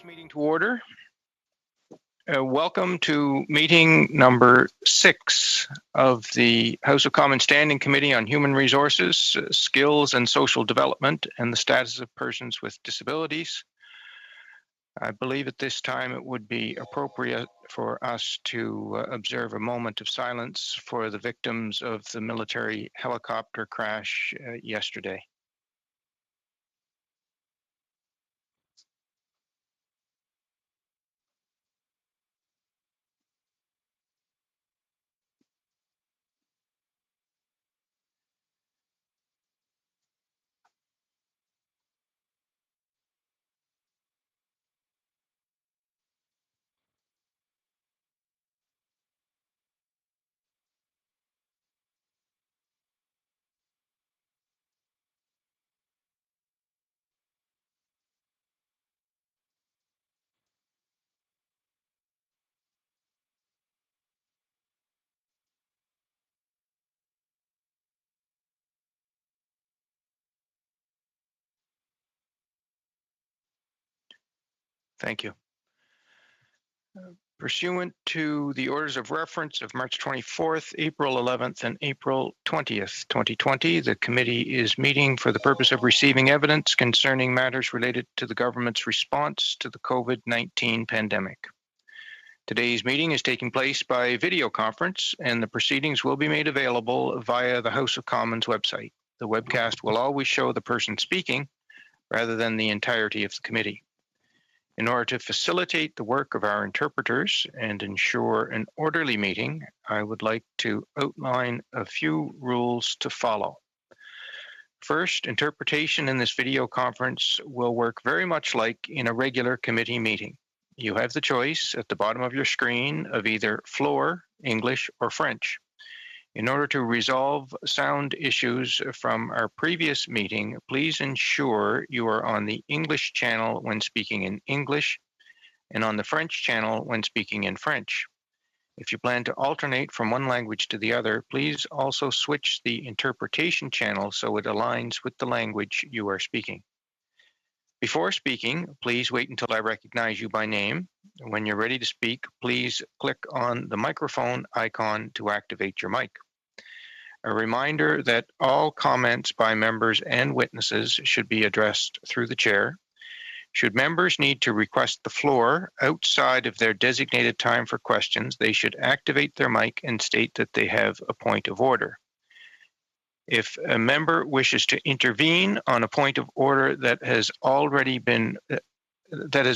this meeting to order. Welcome to meeting number 6 of the House of Commons Standing Committee on Human Resources, Skills and Social Development, and the Status of Persons with Disabilities. I believe at this time it would be appropriate for us to observe a moment of silence for the victims of the military helicopter crash yesterday. Thank you. Pursuant to the orders of reference of March 24th, April 11th, and April 20th, 2020, the committee is meeting for the purpose of receiving evidence concerning matters related to the government's response to the COVID-19 pandemic. Today's meeting is taking place by video conference, and the proceedings will be made available via the House of Commons website. The webcast will always show the person speaking rather than the entirety of the committee. In order to facilitate the work of our interpreters and ensure an orderly meeting, I would like to outline a few rules to follow. First, interpretation in this video conference will work very much like in a regular committee meeting. You have the choice at the bottom of your screen of either floor, English, or French. In order to resolve sound issues from our previous meeting, please ensure you are on the English channel when speaking in English and on the French channel when speaking in French. If you plan to alternate from one language to the other, please also switch the interpretation channel so it aligns with the language you are speaking. Before speaking, please wait until I recognize you by name. When you're ready to speak, please click on the microphone icon to activate your mic. A reminder that all comments by members and witnesses should be addressed through the chair. Should members need to request the floor outside of their designated time for questions, they should activate their mic and state that they have a point of order. If a member wishes to intervene on a point of order that has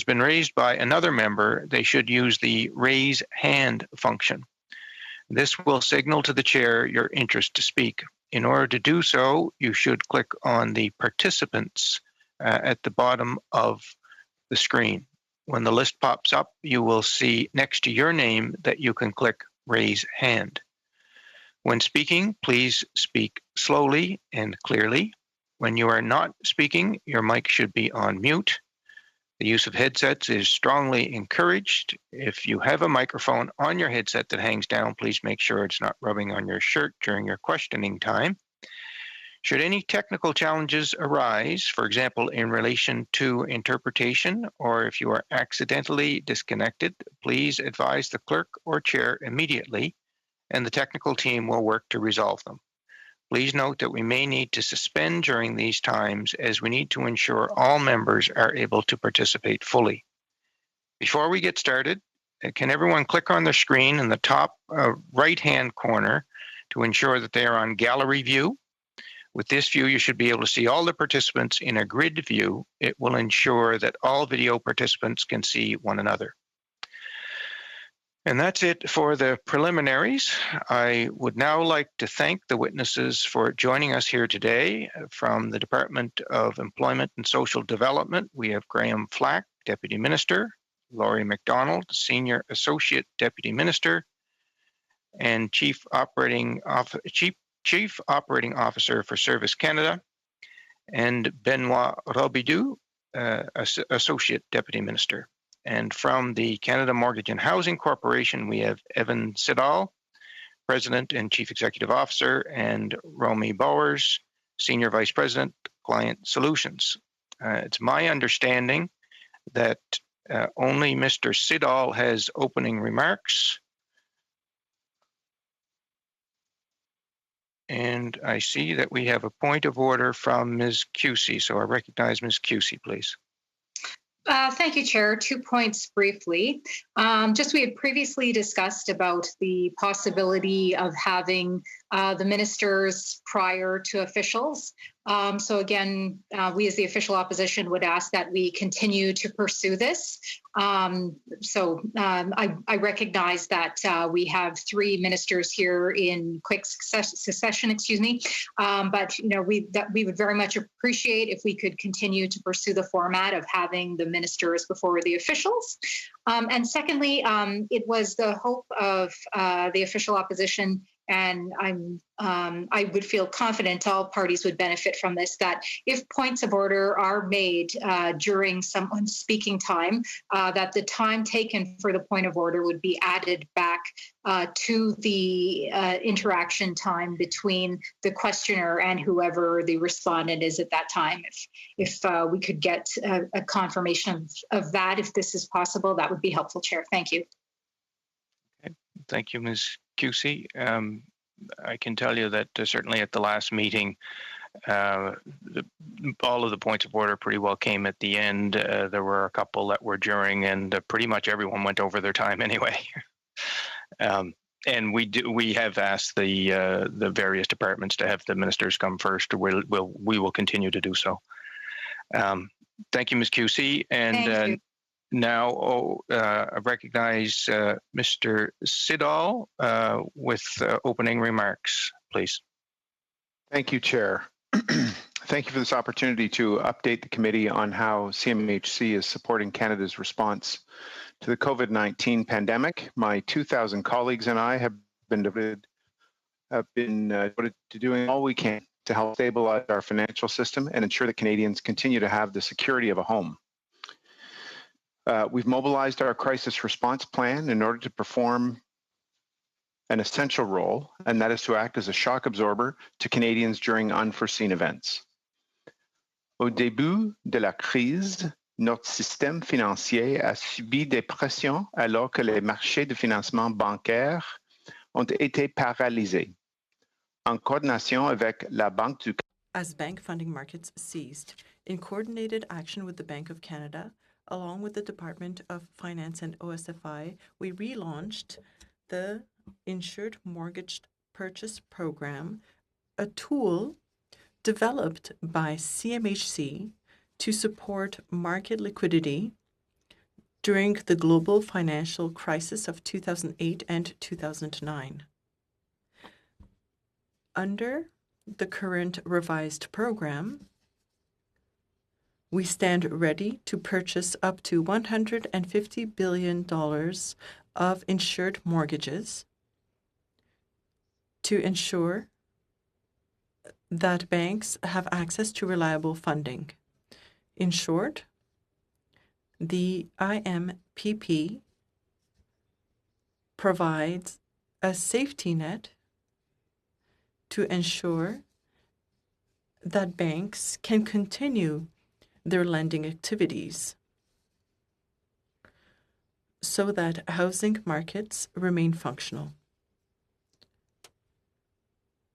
been raised by another member, they should use the raise hand function. This will signal to the chair your interest to speak. In order to do so, you should click on the participants at the bottom of the screen. When the list pops up, you will see next to your name that you can click raise hand. When speaking, please speak slowly and clearly. When you are not speaking, your mic should be on mute. The use of headsets is strongly encouraged. If you have a microphone on your headset that hangs down, please make sure it's not rubbing on your shirt during your questioning time. Should any technical challenges arise, for example, in relation to interpretation, or if you are accidentally disconnected, please advise the clerk or chair immediately, and the technical team will work to resolve them. Please note that we may need to suspend during these times as we need to ensure all members are able to participate fully. Before we get started, can everyone click on their screen in the top right-hand corner to ensure that they are on gallery view? With this view, you should be able to see all the participants in a grid view. It will ensure that all video participants can see one another. And that's it for the preliminaries. I would now like to thank the witnesses for joining us here today. From the Department of Employment and Social Development, we have Graham Flack, Deputy Minister, Laurie McDonald, Senior Associate Deputy Minister, and Chief Operating Officer for Service Canada, and Benoit Robidoux, Associate Deputy Minister. And from the Canada Mortgage and Housing Corporation, we have Evan Siddall, President and Chief Executive Officer, and Romy Bowers, Senior Vice President, Client Solutions. It's my understanding that Only Mr. Siddall has opening remarks. And I see that we have a point of order from Ms. Cusey. So I recognize Ms. Cusey, please. Thank you, Chair. 2 points briefly. We had previously discussed about the possibility of having the ministers prior to officials. Again, we as the official opposition would ask that we continue to pursue this. I recognize that we have 3 ministers here in quick succession, but we would very much appreciate if we could continue to pursue the format of having the ministers before the officials. And secondly, it was the hope of the official opposition, and I would feel confident all parties would benefit from this, that if points of order are made during someone's speaking time, that the time taken for the point of order would be added back to the interaction time between the questioner and whoever the respondent is at that time. If we could get a confirmation of that, if this is possible, that would be helpful, Chair. Thank you. Okay. Thank you, Ms. Cusey. I can tell you that certainly at the last meeting, all of the points of order pretty well came at the end. There were a couple that were during, and pretty much everyone went over their time anyway. And we have asked the various departments to have the ministers come first. We will continue to do so. Thank you, Ms. Cusey. And now I recognize Mr. Siddall with opening remarks, please. Thank you, Chair. Thank you for this opportunity to update the committee on how CMHC is supporting Canada's response to the COVID-19 pandemic. My 2,000 colleagues and I have been devoted to doing all we can to help stabilize our financial system and ensure that Canadians continue to have the security of a home. We've mobilized our crisis response plan in order to perform an essential role, and that is to act as a shock absorber to Canadians during unforeseen events. Au début de la crise, notre système financier a subi des pressions alors que les marchés de financement bancaire ont été paralysés. En coordination avec la Banque du As bank funding markets ceased, in coordinated action with the Bank of Canada, along with the Department of Finance and OSFI, we relaunched the Insured Mortgage Purchase Program, a tool developed by CMHC to support market liquidity during the global financial crisis of 2008 and 2009. Under the current revised program, we stand ready to purchase up to $150 billion of insured mortgages to ensure that banks have access to reliable funding. In short, the IMPP provides a safety net to ensure that banks can continue their lending activities so that housing markets remain functional.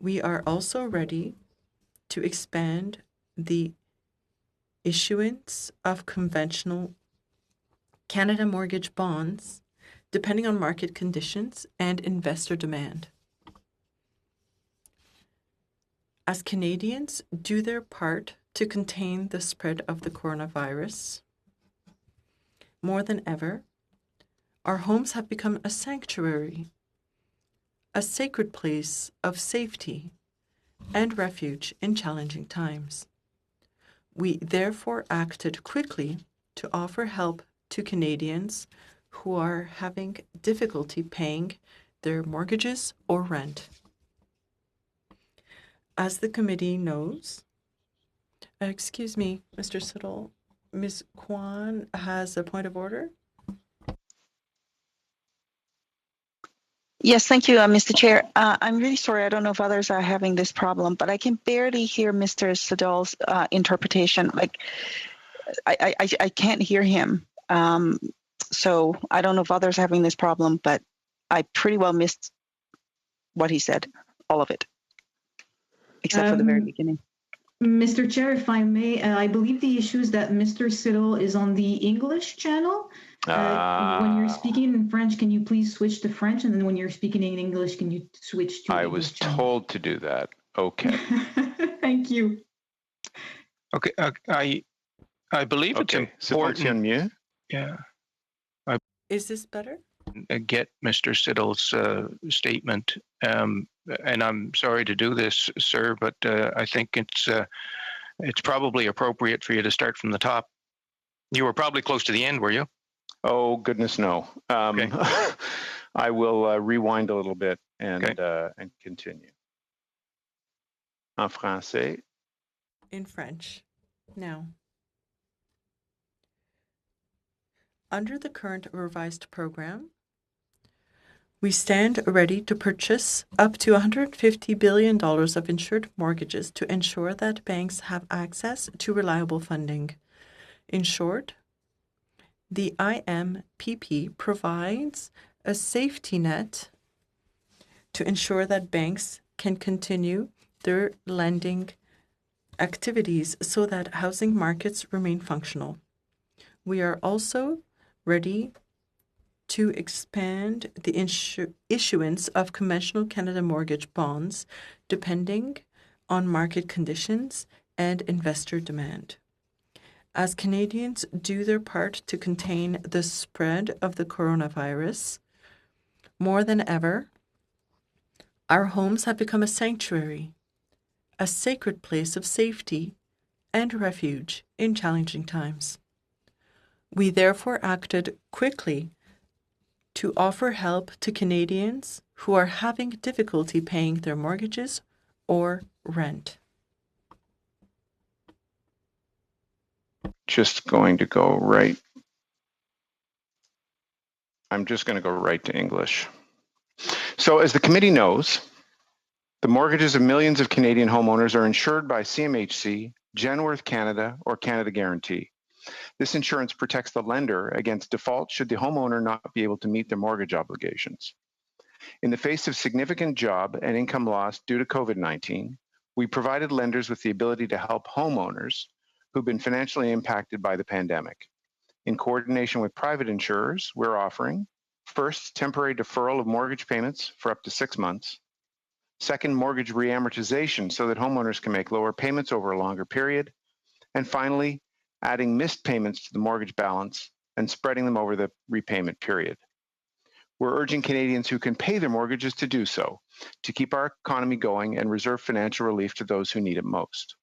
We are also ready to expand the issuance of conventional Canada mortgage bonds depending on market conditions and investor demand. As Canadians do their part to contain the spread of the coronavirus, more than ever, our homes have become a sanctuary, a sacred place of safety and refuge in challenging times. We therefore acted quickly to offer help to Canadians who are having difficulty paying their mortgages or rent. As the committee knows, excuse me, Mr. Siddall, Ms. Kwan has a point of order. Yes, thank you, Mr. Chair. I'm really sorry. I don't know if others are having this problem, but I can barely hear Mr. Siddall's interpretation. Like, I can't hear him. So I don't know if others are having this problem, but I pretty well missed what he said, all of it, except for the very beginning. Mr. Chair, if I may, I believe the issue is that Mr. Siddle is on the English channel. When you're speaking in French, can you please switch to French? And then when you're speaking in English, can you switch to I English was channel? told to do that. Okay. Thank you. Okay, I believe it's Okay. Ça fonctionne important. mieux? Yeah, Is this better? get Mr. Siddle's statement. And I'm sorry to do this, sir, but I think it's probably appropriate for you to start from the top. You were probably close to the end, were you? Oh, goodness, no. Okay. I will rewind a little bit and, Okay. and continue. En français. In French. Now. Under the current revised program, we stand ready to purchase up to $150 billion of insured mortgages to ensure that banks have access to reliable funding. In short, the IMPP provides a safety net to ensure that banks can continue their lending activities so that housing markets remain functional. We are also ready to expand the issuance of conventional Canada mortgage bonds depending on market conditions and investor demand. As Canadians do their part to contain the spread of the coronavirus, more than ever, our homes have become a sanctuary, a sacred place of safety and refuge in challenging times. We therefore acted quickly to offer help to Canadians who are having difficulty paying their mortgages or rent. Just going to go right. I'm just going to go right to English. So as the committee knows, the mortgages of millions of Canadian homeowners are insured by CMHC, Genworth Canada, or Canada Guarantee. This insurance protects the lender against default should the homeowner not be able to meet their mortgage obligations. In the face of significant job and income loss due to COVID-19, we provided lenders with the ability to help homeowners who've been financially impacted by the pandemic. In coordination with private insurers, we're offering, first, temporary deferral of mortgage payments for up to 6 months. Second, mortgage reamortization so that homeowners can make lower payments over a longer period. And finally, adding missed payments to the mortgage balance and spreading them over the repayment period. We're urging Canadians who can pay their mortgages to do so, to keep our economy going and reserve financial relief to those who need it most.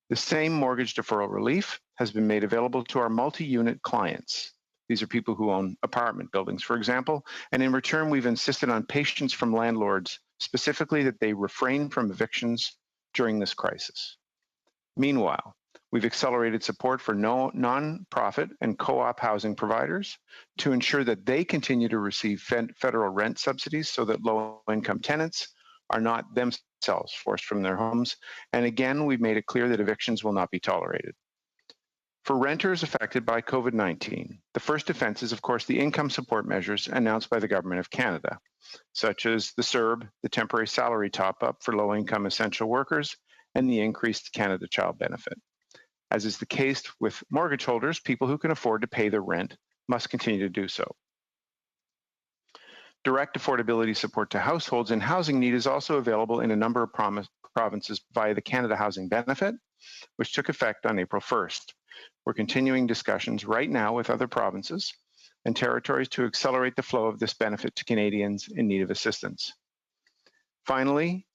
The same mortgage deferral relief has been made available to our multi-unit clients. These are people who own apartment buildings, for example, and in return, we've insisted on patience from landlords, specifically that they refrain from evictions during this crisis. Meanwhile, we've accelerated support for non-profit and co-op housing providers to ensure that they continue to receive federal rent subsidies so that low-income tenants are not themselves forced from their homes. And again, we've made it clear that evictions will not be tolerated. For renters affected by COVID-19, the first defense is, of course, the income support measures announced by the Government of Canada, such as the CERB, the temporary salary top-up for low-income essential workers, and the increased Canada Child Benefit. As is the case with mortgage holders, people who can afford to pay their rent must continue to do so. Direct affordability support to households in housing need is also available in a number of provinces via the Canada Housing Benefit, which took effect on April 1st. We're continuing discussions right now with other provinces and territories to accelerate the flow of this benefit to Canadians in need of assistance. Finally,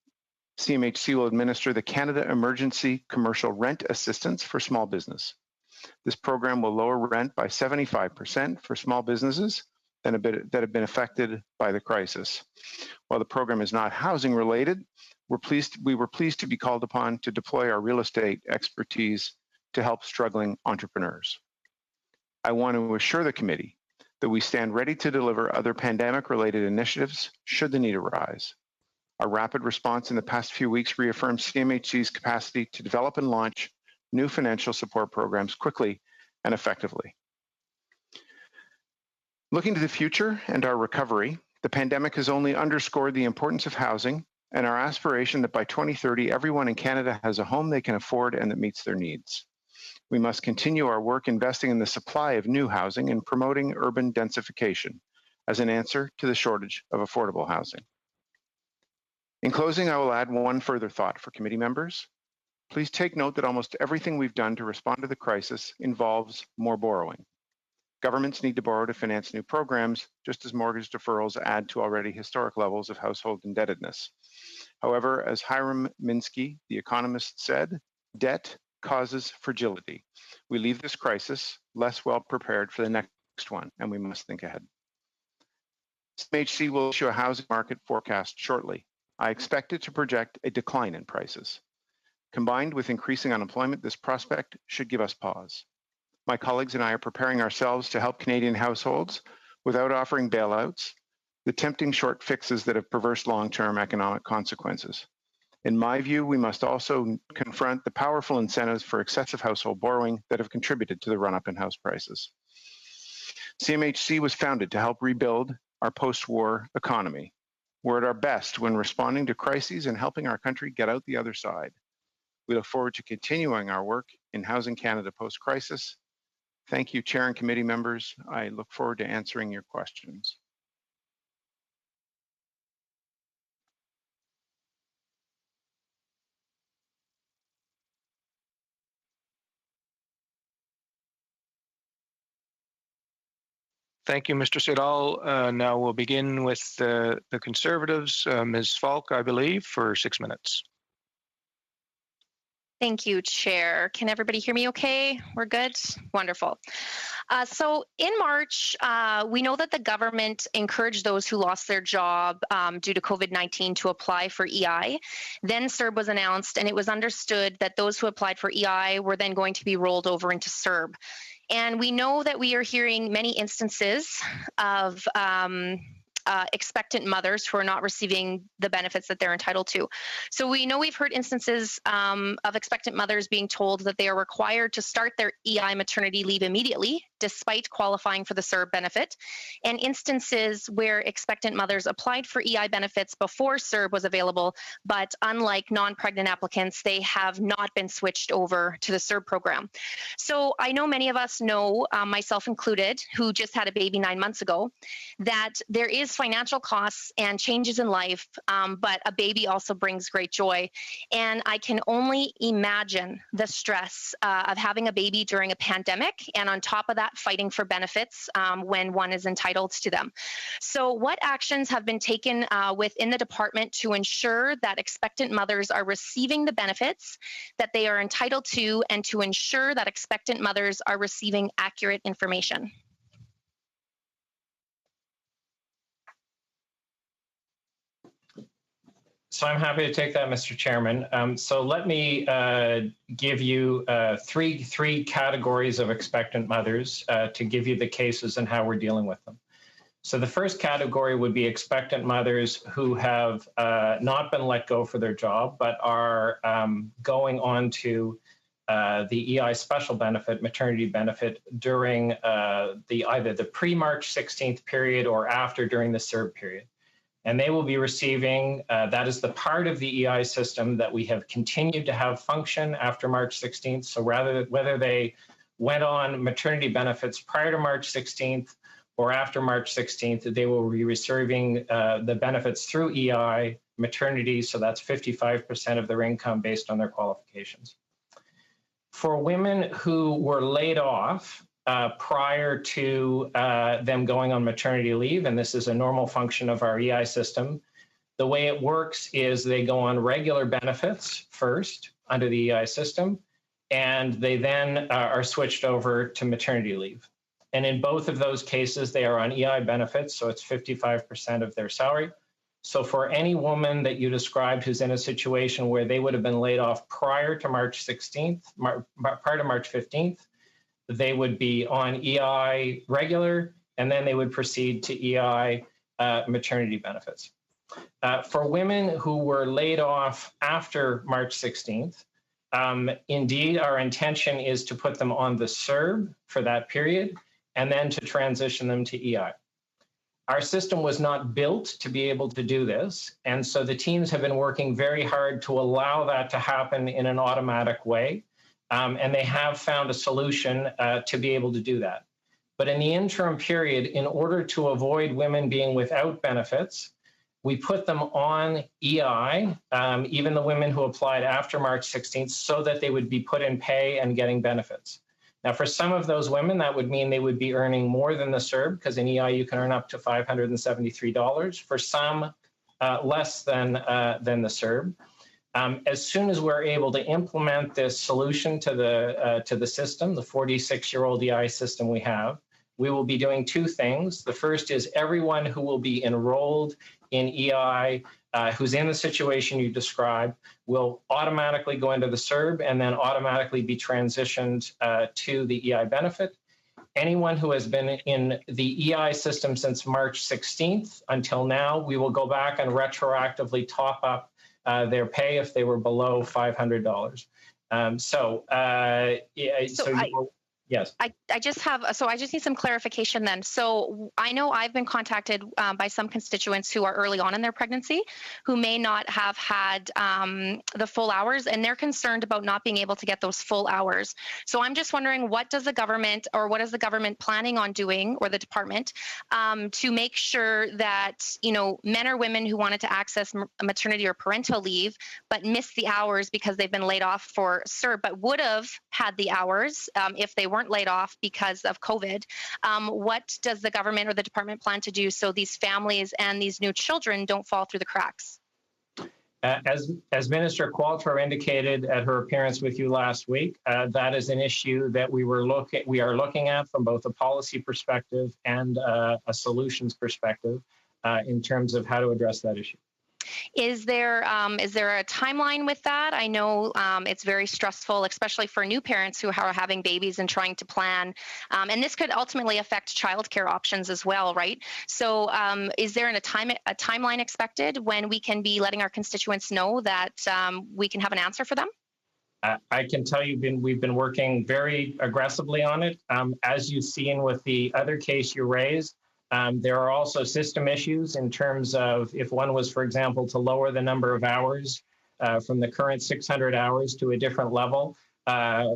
CMHC will administer the Canada Emergency Commercial Rent Assistance for small business. This program will lower rent by 75% for small businesses that have been affected by the crisis. While the program is not housing related, we were pleased to be called upon to deploy our real estate expertise to help struggling entrepreneurs. I want to assure the committee that we stand ready to deliver other pandemic-related initiatives should the need arise. Our rapid response in the past few weeks reaffirms CMHC's capacity to develop and launch new financial support programs quickly and effectively. Looking to the future and our recovery, the pandemic has only underscored the importance of housing and our aspiration that by 2030, everyone in Canada has a home they can afford and that meets their needs. We must continue our work investing in the supply of new housing and promoting urban densification as an answer to the shortage of affordable housing. In closing, I will add one further thought for committee members. Please take note that almost everything we've done to respond to the crisis involves more borrowing. Governments need to borrow to finance new programs, just as mortgage deferrals add to already historic levels of household indebtedness. However, as Hiram Minsky, the economist, said, debt causes fragility. We leave this crisis less well prepared for the next one, and we must think ahead. CMHC will issue a housing market forecast shortly. I expect it to project a decline in prices. Combined with increasing unemployment, this prospect should give us pause. My colleagues and I are preparing ourselves to help Canadian households without offering bailouts, the tempting short fixes that have perverse long-term economic consequences. In my view, we must also confront the powerful incentives for excessive household borrowing that have contributed to the run-up in house prices. CMHC was founded to help rebuild our post-war economy. We're at our best when responding to crises and helping our country get out the other side. We look forward to continuing our work in Housing Canada post-crisis. Thank you, Chair and committee members. I look forward to answering your questions. Thank you, Mr. Siddall. Now we'll begin with the Conservatives. Ms. Falk, I believe, for 6 minutes. Thank you, Chair. Can everybody hear me okay? We're good? Wonderful. So in March, we know that the government encouraged those who lost their job due to COVID-19 to apply for EI. Then CERB was announced, and it was understood that those who applied for EI were then going to be rolled over into CERB. And we know that we are hearing many instances of expectant mothers who are not receiving the benefits that they're entitled to. So we know we've heard instances of expectant mothers being told that they are required to start their EI maternity leave immediately, despite qualifying for the CERB benefit, and instances where expectant mothers applied for EI benefits before CERB was available, but unlike non-pregnant applicants, they have not been switched over to the CERB program. So I know many of us know, myself included, who just had a baby 9 months ago, that there is financial costs and changes in life, but a baby also brings great joy. And I can only imagine the stress of having a baby during a pandemic, and on top of that, fighting for benefits when one is entitled to them. So what actions have been taken within the department to ensure that expectant mothers are receiving the benefits that they are entitled to, and to ensure that expectant mothers are receiving accurate information? So I'm happy to take that, Mr. Chairman. So let me give you three categories of expectant mothers to give you the cases and how we're dealing with them. So the first category would be expectant mothers who have not been let go for their job, but are going on to the EI special benefit, maternity benefit, during either the pre-March 16th period or after, during the CERB period. And they will be receiving, that is the part of the EI system that we have continued to have function after March 16th. So whether they went on maternity benefits prior to March 16th or after March 16th, they will be receiving the benefits through EI maternity. So that's 55% of their income based on their qualifications. For women who were laid off prior to them going on maternity leave, and this is a normal function of our EI system, the way it works is they go on regular benefits first under the EI system, and they then are switched over to maternity leave. And in both of those cases, they are on EI benefits, so it's 55% of their salary. So for any woman that you described who's in a situation where they would have been laid off prior to March 16th, prior to March 15th, they would be on EI regular, and then they would proceed to EI maternity benefits. For women who were laid off after March 16th, indeed, our intention is to put them on the CERB for that period, and then to transition them to EI. Our system was not built to be able to do this. And so the teams have been working very hard to allow that to happen in an automatic way. And they have found a solution to be able to do that. But in the interim period, in order to avoid women being without benefits, we put them on EI, even the women who applied after March 16th, so that they would be put in pay and getting benefits. Now, for some of those women, that would mean they would be earning more than the CERB, because in EI you can earn up to $573. For some, less than the CERB. As soon as we're able to implement this solution to the system, the 46-year-old EI system we have, we will be doing two things. The first is everyone who will be enrolled in EI, who's in the situation you described, will automatically go into the CERB and then automatically be transitioned to the EI benefit. Anyone who has been in the EI system since March 16th until now, we will go back and retroactively top up their pay if they were below $500. Yes. I just need some clarification then. So I know I've been contacted by some constituents who are early on in their pregnancy who may not have had the full hours, and they're concerned about not being able to get those full hours. So I'm just wondering, what is the government planning on doing, or the department, to make sure that, you know, men or women who wanted to access maternity or parental leave but missed the hours because they've been laid off for CERB but would have had the hours if they weren't laid off because of COVID. What does the government or the department plan to do so these families and these new children don't fall through the cracks? As Minister Qualtrough indicated at her appearance with you last week, that is an issue that we are looking at from both a policy perspective and a solutions perspective in terms of how to address that issue. Is there a timeline with that? I know it's very stressful, especially for new parents who are having babies and trying to plan. And this could ultimately affect childcare options as well, right? So is there a timeline expected when we can be letting our constituents know that we can have an answer for them? I can tell you we've been working very aggressively on it. As you've seen with the other case you raised, there are also system issues in terms of if one was, for example, to lower the number of hours from the current 600 hours to a different level.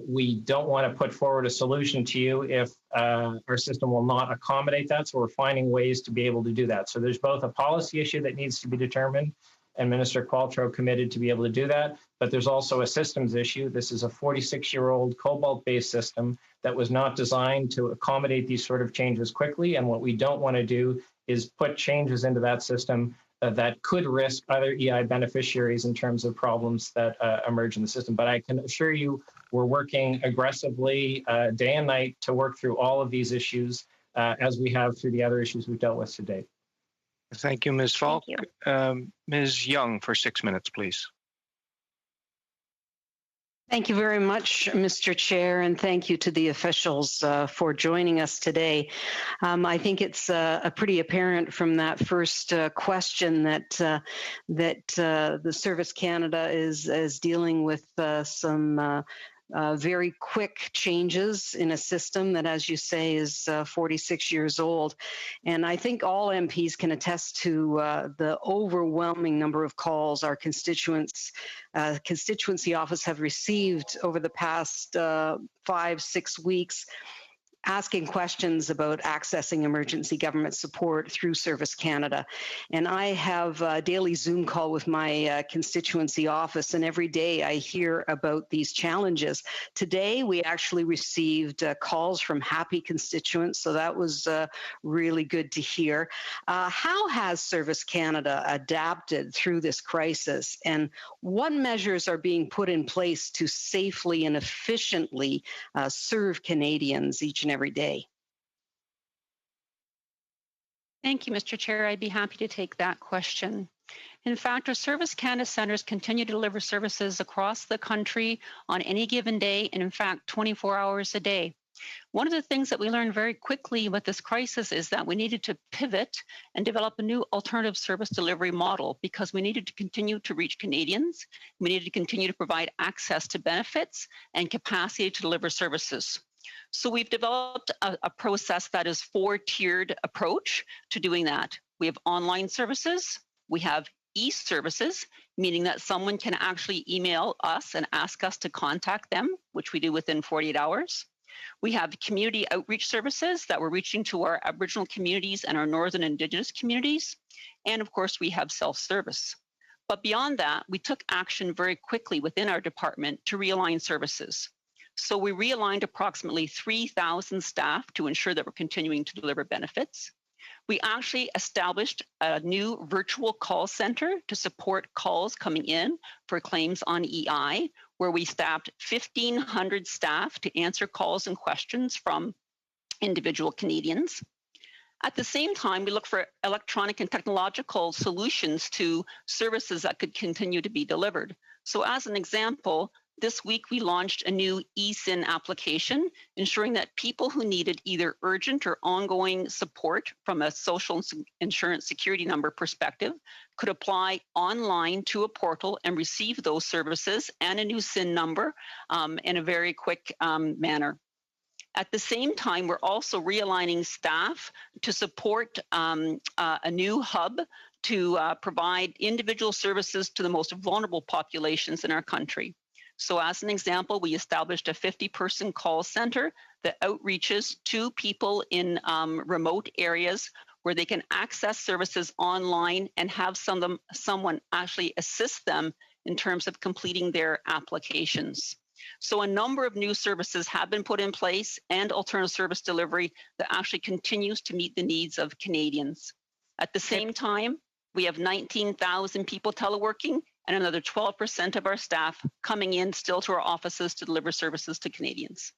We don't want to put forward a solution to you if our system will not accommodate that. So we're finding ways to be able to do that. So there's both a policy issue that needs to be determined, and Minister Qualtrough committed to be able to do that. But there's also a systems issue. This is a 46-year-old COBOL-based system that was not designed to accommodate these sort of changes quickly. And what we don't want to do is put changes into that system that could risk other EI beneficiaries in terms of problems that emerge in the system. But I can assure you we're working aggressively day and night to work through all of these issues as we have through the other issues we've dealt with to date. Thank you, Ms. Falk. Ms. Young, for 6 minutes, please. Thank you very much, Mr. Chair, and thank you to the officials for joining us today. I think it's pretty apparent from that first question that the Service Canada is dealing with some very quick changes in a system that, as you say, is 46 years old. And I think all MPs can attest to the overwhelming number of calls our constituency office have received over the past 5-6 weeks, asking questions about accessing emergency government support through Service Canada. And I have a daily Zoom call with my constituency office, and every day I hear about these challenges. Today, we actually received calls from happy constituents, so that was really good to hear. How has Service Canada adapted through this crisis, and what measures are being put in place to safely and efficiently serve Canadians each and every day? Thank you, Mr. Chair. I'd be happy to take that question. In fact, our Service Canada centres continue to deliver services across the country on any given day, and in fact, 24 hours a day. One of the things that we learned very quickly with this crisis is that we needed to pivot and develop a new alternative service delivery model, because we needed to continue to reach Canadians. We needed to continue to provide access to benefits and capacity to deliver services. So we've developed a process that is 4-tiered approach to doing that. We have online services, we have e-services, meaning that someone can actually email us and ask us to contact them, which we do within 48 hours. We have community outreach services that we're reaching to our Aboriginal communities and our Northern Indigenous communities. And of course, we have self-service. But beyond that, we took action very quickly within our department to realign services. So we realigned approximately 3,000 staff to ensure that we're continuing to deliver benefits. We actually established a new virtual call center to support calls coming in for claims on EI, where we staffed 1,500 staff to answer calls and questions from individual Canadians. At the same time, we look for electronic and technological solutions to services that could continue to be delivered. So as an example, this week we launched a new eSIN application, ensuring that people who needed either urgent or ongoing support from a social insurance security number perspective could apply online to a portal and receive those services and a new SIN number in a very quick manner. At the same time, we're also realigning staff to support a new hub to provide individual services to the most vulnerable populations in our country. So as an example, we established a 50-person call center that outreaches to people in remote areas where they can access services online and have someone actually assist them in terms of completing their applications. So a number of new services have been put in place and alternative service delivery that actually continues to meet the needs of Canadians. At the same time, we have 19,000 people teleworking and another 12% of our staff coming in still to our offices to deliver services to Canadians.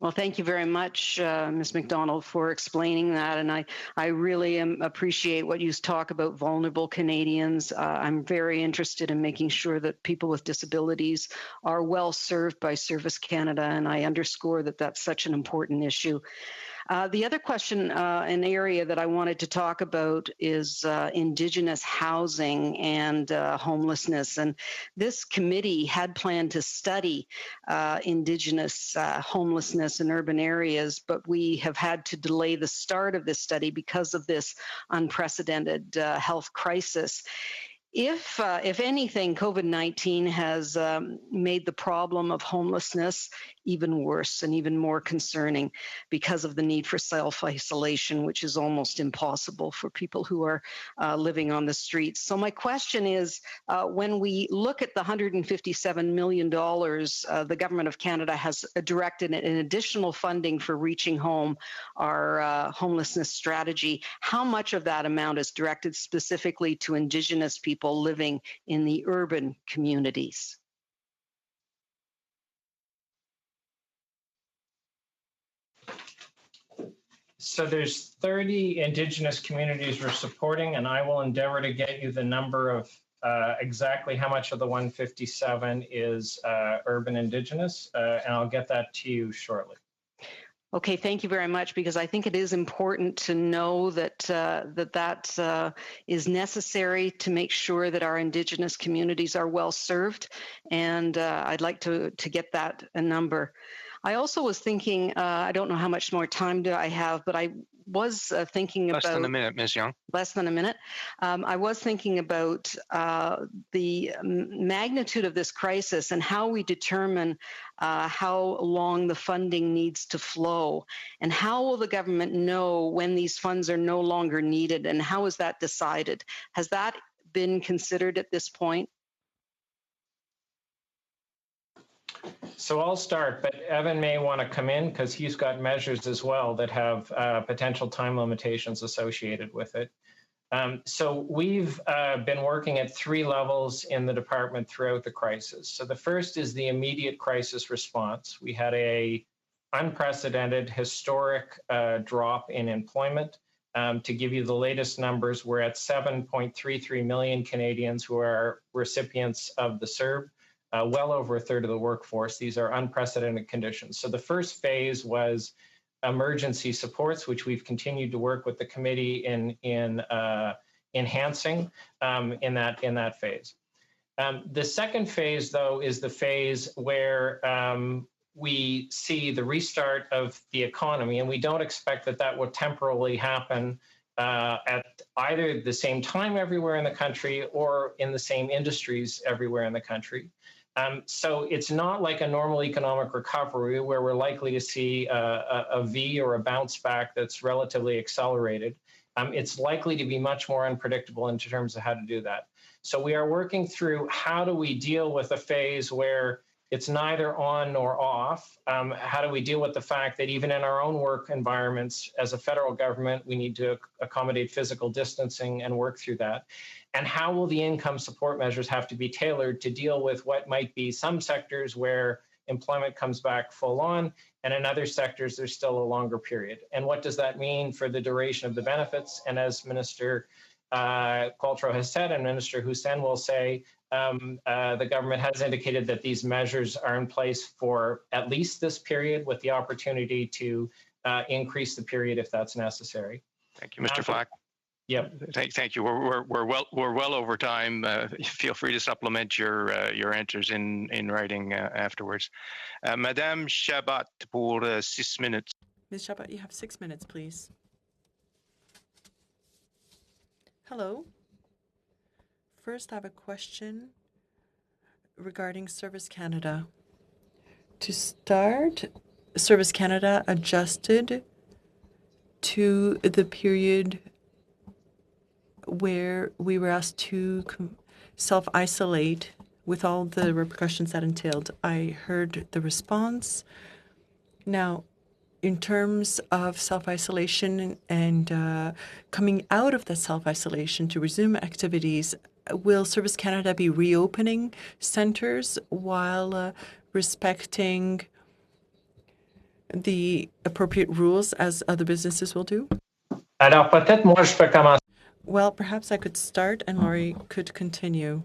Well, thank you very much, Ms. McDonald, for explaining that. And I really appreciate what you talk about vulnerable Canadians. I'm very interested in making sure that people with disabilities are well served by Service Canada, and I underscore that that's such an important issue. The other question, an area that I wanted to talk about is Indigenous housing and homelessness. And this committee had planned to study Indigenous homelessness in urban areas, but we have had to delay the start of this study because of this unprecedented health crisis. If anything, COVID-19 has made the problem of homelessness even worse and even more concerning because of the need for self-isolation, which is almost impossible for people who are living on the streets. So my question is, when we look at the $157 million the Government of Canada has directed in additional funding for Reaching Home, our homelessness strategy, how much of that amount is directed specifically to Indigenous people living in the urban communities? So there's 30 Indigenous communities we're supporting, and I will endeavor to get you the number of exactly how much of the 157 is urban Indigenous, and I'll get that to you shortly. Okay, thank you very much, because I think it is important to know that that is necessary to make sure that our Indigenous communities are well served, and I'd like to get that a number. I also was thinking, I don't know how much more time do I have, but I was thinking about— Less than a minute, Ms. Young. Less than a minute. I was thinking about the magnitude of this crisis and how we determine how long the funding needs to flow, and how will the government know when these funds are no longer needed, and how is that decided? Has that been considered at this point? So I'll start, but Evan may want to come in because he's got measures as well that have potential time limitations associated with it. So we've been working at 3 levels in the department throughout the crisis. So the first is the immediate crisis response. We had a unprecedented, historic drop in employment. To give you the latest numbers, we're at 7.33 million Canadians who are recipients of the CERB. Well over a third of the workforce. These are unprecedented conditions. So the first phase was emergency supports, which we've continued to work with the committee in enhancing in that phase. The second phase, though, is the phase where we see the restart of the economy, and we don't expect that that will temporarily happen at either the same time everywhere in the country or in the same industries everywhere in the country. So it's not like a normal economic recovery where we're likely to see a V or a bounce back that's relatively accelerated. It's likely to be much more unpredictable in terms of how to do that. So we are working through how do we deal with a phase where it's neither on nor off. How do we deal with the fact that even in our own work environments as a federal government, we need to accommodate physical distancing and work through that? And how will the income support measures have to be tailored to deal with what might be some sectors where employment comes back full on, and in other sectors, there's still a longer period? And what does that mean for the duration of the benefits? And as Minister Qualtrough has said, and Minister Hussen will say, the government has indicated that these measures are in place for at least this period, with the opportunity to increase the period if that's necessary. Thank you, Mr. Flack. Yep. Thank you. We're well over time. Feel free to supplement your answers in writing afterwards. Madame Chabot pour 6 minutes. Ms. Chabot, you have 6 minutes, please. Hello. First, I have a question regarding Service Canada. To start, Service Canada adjusted to the period where we were asked to self-isolate with all the repercussions that entailed. I heard the response. Now, in terms of self-isolation and coming out of the self-isolation to resume activities, will Service Canada be reopening centres while respecting the appropriate rules as other businesses will do? Alors, peut-être moi, je peux commencer. Well, perhaps I could start and Laurie could continue.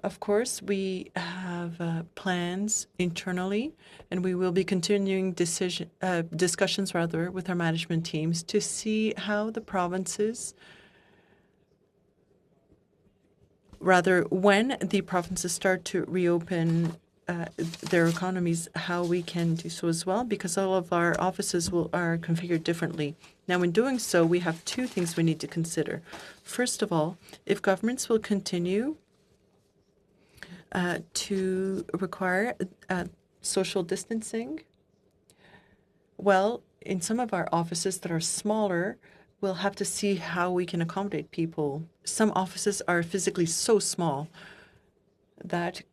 Of course, we have plans internally, and we will be continuing discussions with our management teams to see how the provinces, when the provinces start to reopen their economies, how we can do so as well, because all of our offices are configured differently. Now, in doing so, we have two things we need to consider. First of all, if governments will continue to require social distancing, well, in some of our offices that are smaller, we'll have to see how we can accommodate people. Some offices are physically so small that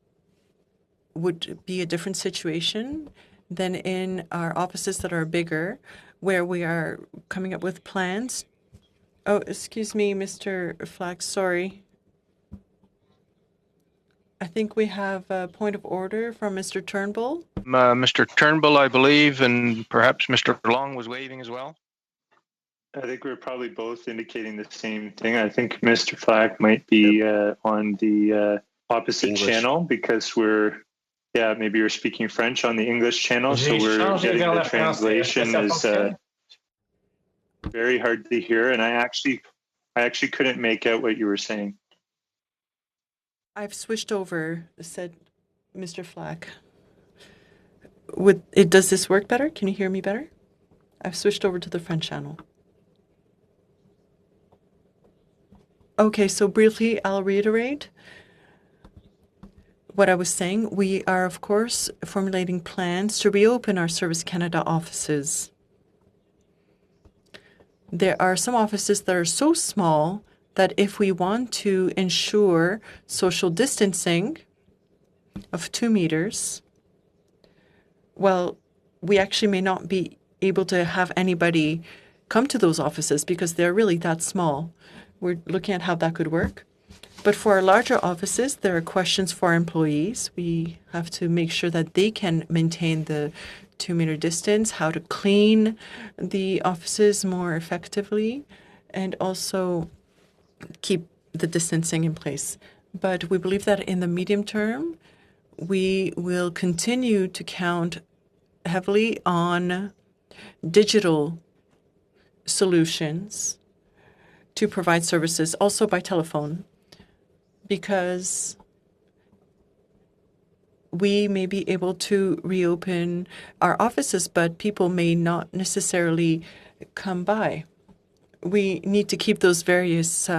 would be a different situation than in our offices that are bigger, where we are coming up with plans. Oh, excuse me, Mr. Flack, sorry. I think we have a point of order from Mr. Turnbull. Mr. Turnbull, I believe, and perhaps Mr. Long was waving as well. I think we're probably both indicating the same thing. I think Mr. Flack might be on the opposite English channel, because maybe you're speaking French on the English channel, so we're getting the translation is very hard to hear, and I actually couldn't make out what you were saying. I've switched over, said Mr. Flack. Does this work better? Can you hear me better? I've switched over to the French channel. Okay, so briefly, I'll reiterate what I was saying. We are, of course, formulating plans to reopen our Service Canada offices. There are some offices that are so small that if we want to ensure social distancing of 2 meters, well, we actually may not be able to have anybody come to those offices because they're really that small. We're looking at how that could work. But for our larger offices, there are questions for our employees. We have to make sure that they can maintain the 2-meter distance, how to clean the offices more effectively, and also keep the distancing in place. But we believe that in the medium term, we will continue to count heavily on digital solutions to provide services, also by telephone, because we may be able to reopen our offices, but people may not necessarily come by. We need to keep those various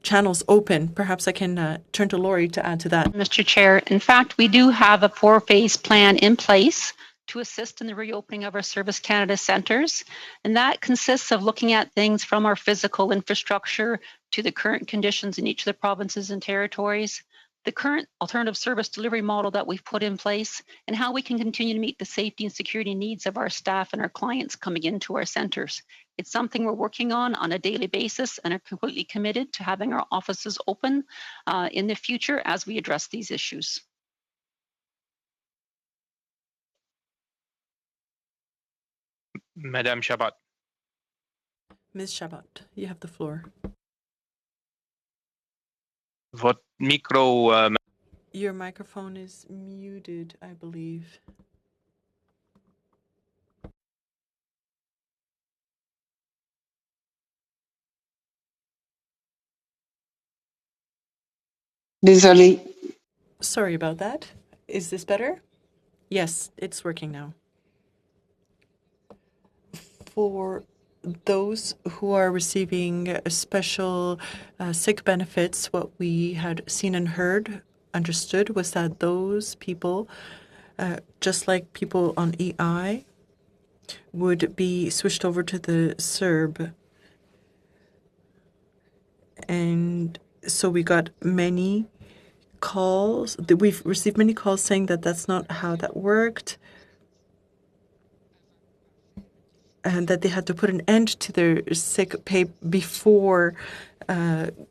channels open. Perhaps I can turn to Lori to add to that. Mr. Chair, in fact, we do have a 4-phase plan in place to assist in the reopening of our Service Canada centres. And that consists of looking at things from our physical infrastructure to the current conditions in each of the provinces and territories, the current alternative service delivery model that we've put in place, and how we can continue to meet the safety and security needs of our staff and our clients coming into our centres. It's something we're working on a daily basis and are completely committed to having our offices open in the future as we address these issues. Madame Chabot. Ms. Chabot, you have the floor. Votre micro. Your microphone is muted, I believe. Désolé. Sorry about that. Is this better? Yes, it's working now. For those who are receiving special sick benefits, what we had seen and heard, understood, was that those people, just like people on EI, would be switched over to the CERB. And so we got many calls. We've received many calls saying that that's not how that worked, and that they had to put an end to their sick pay before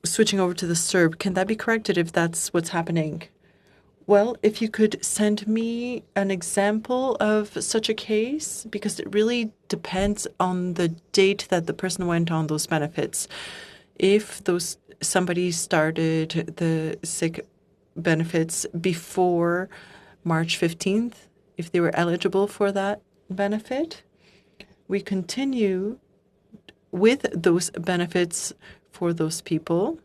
switching over to the CERB. Can that be corrected if that's what's happening? Well, if you could send me an example of such a case, because it really depends on the date that the person went on those benefits. If somebody started the sick benefits before March 15th, if they were eligible for that benefit, we continue with those benefits for those people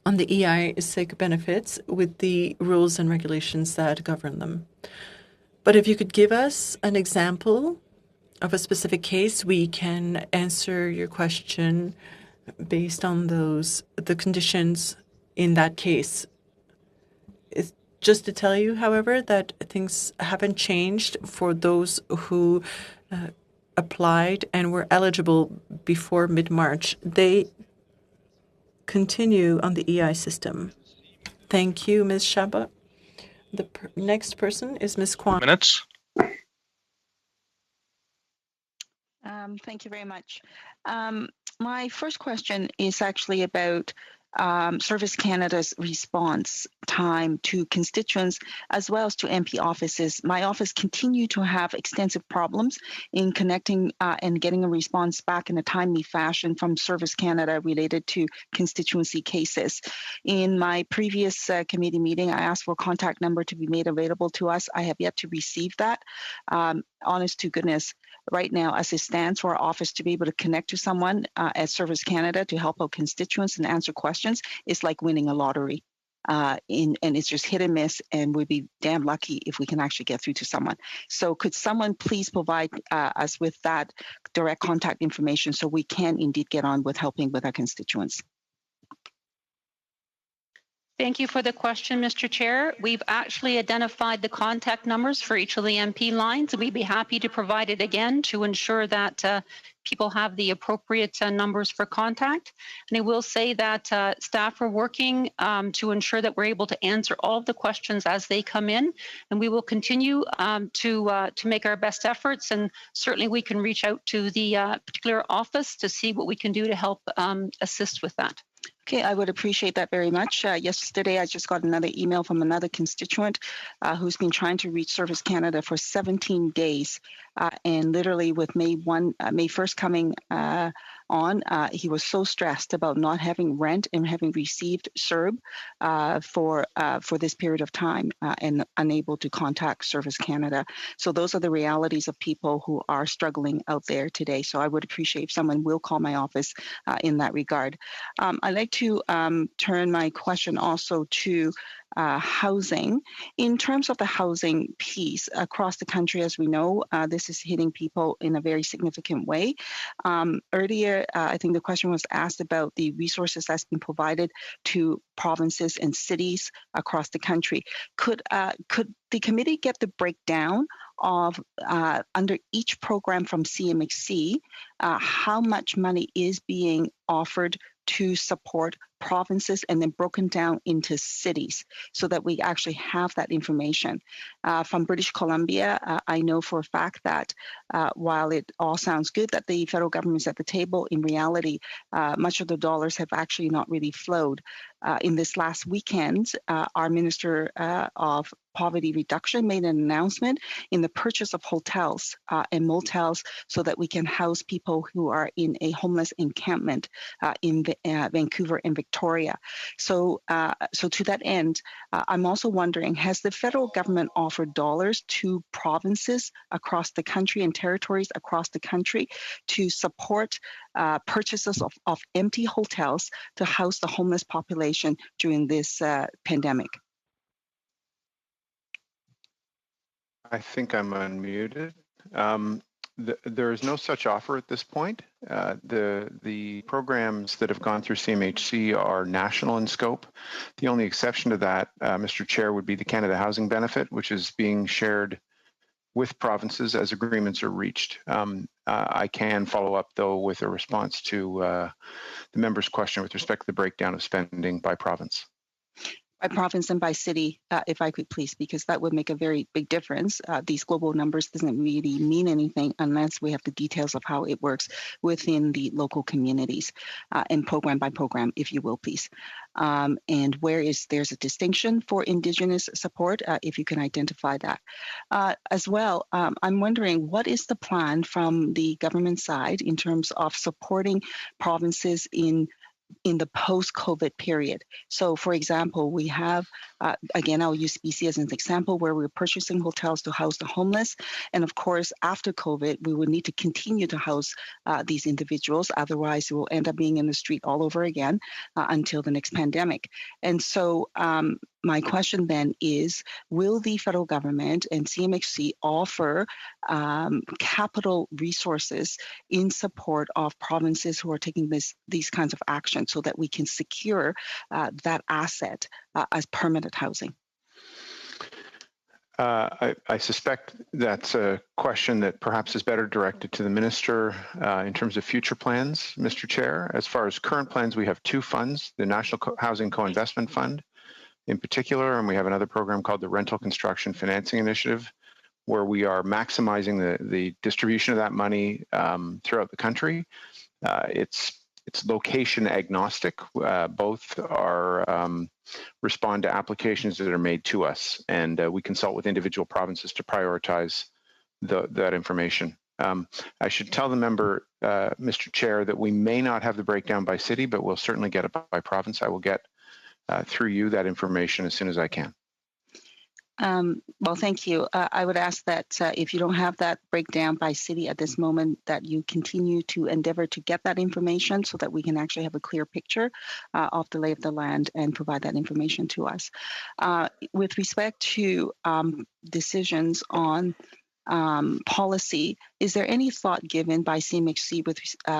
on the EI sick benefits with the rules and regulations that govern them. But if you could give us an example of a specific case, we can answer your question based on the conditions in that case. It's just to tell you, however, that things haven't changed for those who applied and were eligible before mid-March. They continue on the EI system. Thank you, Ms. Chabot. The next person is Ms. Kwan. Minutes. Thank you very much. My first question is actually about Service Canada's response time to constituents as well as to MP offices. My office continued to have extensive problems in connecting and getting a response back in a timely fashion from Service Canada related to constituency cases. In my previous committee meeting, I asked for a contact number to be made available to us. I have yet to receive that. Honest to goodness, right now, as it stands for our office to be able to connect to someone at Service Canada to help out constituents and answer questions is like winning a lottery. And it's just hit and miss, and we'd be damn lucky if we can actually get through to someone. So could someone please provide us with that direct contact information so we can indeed get on with helping with our constituents? Thank you for the question, Mr. Chair. We've actually identified the contact numbers for each of the MP lines, and we'd be happy to provide it again to ensure that people have the appropriate numbers for contact. And I will say that staff are working to ensure that we're able to answer all of the questions as they come in, and we will continue to make our best efforts. And certainly we can reach out to the particular office to see what we can do to help assist with that. Okay, I would appreciate that very much. Yesterday, I just got another email from another constituent who's been trying to reach Service Canada for 17 days. And literally with May 1st coming on on. He was so stressed about not having rent and having received CERB for this period of time and unable to contact Service Canada. So those are the realities of people who are struggling out there today. So I would appreciate if someone will call my office in that regard. I'd like to turn my question also to housing. In terms of the housing piece across the country, as we know, this is hitting people in a very significant way. Earlier, I think the question was asked about the resources that's been provided to provinces and cities across the country. Could the committee get the breakdown of under each program from CMHC, how much money is being offered to support provinces and then broken down into cities so that we actually have that information. From British Columbia, I know for a fact that while it all sounds good that the federal government is at the table, in reality, much of the dollars have actually not really flowed. In this last weekend, our Minister of Poverty Reduction made an announcement in the purchase of hotels and motels so that we can house people who are in a homeless encampment in Vancouver and Victoria. So to that end, I'm also wondering, has the federal government offered dollars to provinces across the country and territories across the country to support purchases of empty hotels to house the homeless population during this pandemic? I think I'm unmuted. There is no such offer at this point. The programs that have gone through CMHC are national in scope. The only exception to that, Mr. Chair, would be the Canada Housing Benefit, which is being shared with provinces as agreements are reached. I can follow up, though, with a response to the member's question with respect to the breakdown of spending by province. By province and by city, if I could please, because that would make a very big difference. These global numbers doesn't really mean anything unless we have the details of how it works within the local communities and program by program, if you will, please. And where there's a distinction for Indigenous support, if you can identify that. As well, I'm wondering, what is the plan from the government side in terms of supporting provinces in the post-COVID period? So, for example, we have, again, I'll use BC as an example, where we're purchasing hotels to house the homeless. And of course, after COVID, we would need to continue to house these individuals. Otherwise, we'll end up being in the street all over again until the next pandemic. And so my question then is, will the federal government and CMHC offer capital resources in support of provinces who are taking these kinds of actions so that we can secure that asset as permanent housing? I suspect that's a question that perhaps is better directed to the minister in terms of future plans, Mr. Chair. As far as current plans, we have two funds, the National Housing Co-Investment Fund in particular, and we have another program called the Rental Construction Financing Initiative, where we are maximizing the distribution of that money throughout the country. It's location agnostic. Both are respond to applications that are made to us, and we consult with individual provinces to prioritize that information. I should tell the member, Mr. Chair, that we may not have the breakdown by city, but we'll certainly get it by province. I will get through you that information as soon as I can. Well, thank you. I would ask that if you don't have that breakdown by city at this moment, that you continue to endeavor to get that information so that we can actually have a clear picture of the lay of the land and provide that information to us. With respect to decisions on policy, is there any thought given by CMHC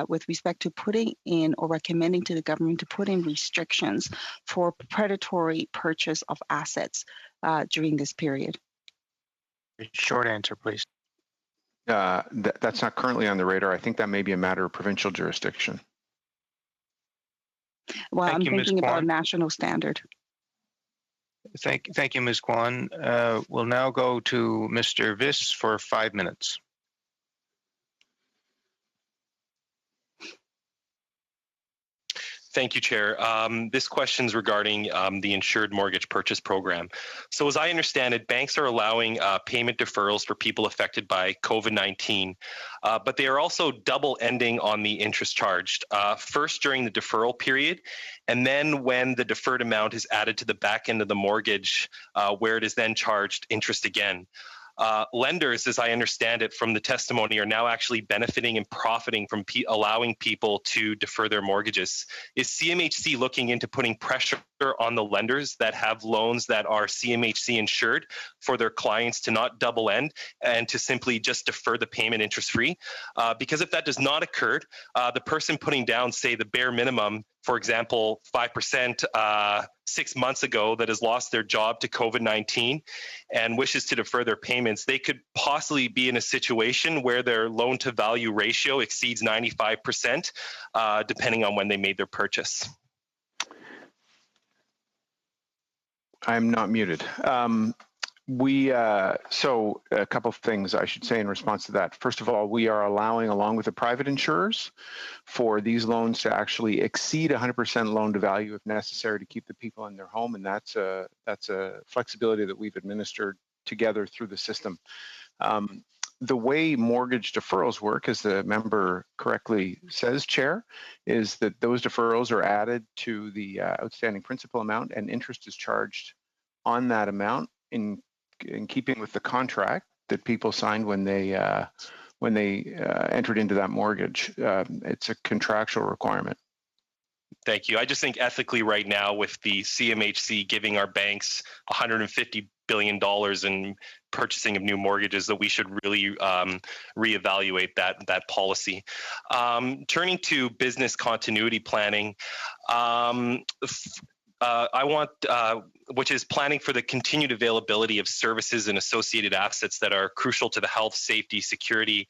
with respect to putting in or recommending to the government to put in restrictions for predatory purchase of assets during this period? Short answer, please. That's not currently on the radar. I think that may be a matter of provincial jurisdiction. Well, I'm thinking about a national standard. Thank you, Ms. Kwan. We'll now go to Mr. Viss for 5 minutes. Thank you, Chair. This question is regarding the Insured Mortgage Purchase Program. So as I understand it, banks are allowing payment deferrals for people affected by COVID-19, but they are also double ending on the interest charged, first during the deferral period, and then when the deferred amount is added to the back end of the mortgage, where it is then charged interest again. Lenders, as I understand it from the testimony, are now actually benefiting and profiting from allowing people to defer their mortgages. Is CMHC looking into putting pressure on the lenders that have loans that are CMHC insured for their clients to not double end and to simply just defer the payment interest free? Because if that does not occur, the person putting down, say, the bare minimum, for example, 5% 6 months ago that has lost their job to COVID-19 and wishes to defer their payments, they could possibly be in a situation where their loan to value ratio exceeds 95%, depending on when they made their purchase. I'm not muted. So a couple of things I should say in response to that. First of all, we are allowing, along with the private insurers, for these loans to actually exceed 100% loan to value if necessary to keep the people in their home, and that's a flexibility that we've administered together through the system. The way mortgage deferrals work, as the member correctly says, Chair, is that those deferrals are added to the outstanding principal amount, and interest is charged on that amount in keeping with the contract that people signed when they entered into that mortgage. It's a contractual requirement. Thank you. I just think ethically right now, with the CMHC giving our banks $150 billion in purchasing of new mortgages, that we should really reevaluate that policy. Turning to business continuity planning, I want, which is planning for the continued availability of services and associated assets that are crucial to the health, safety, security,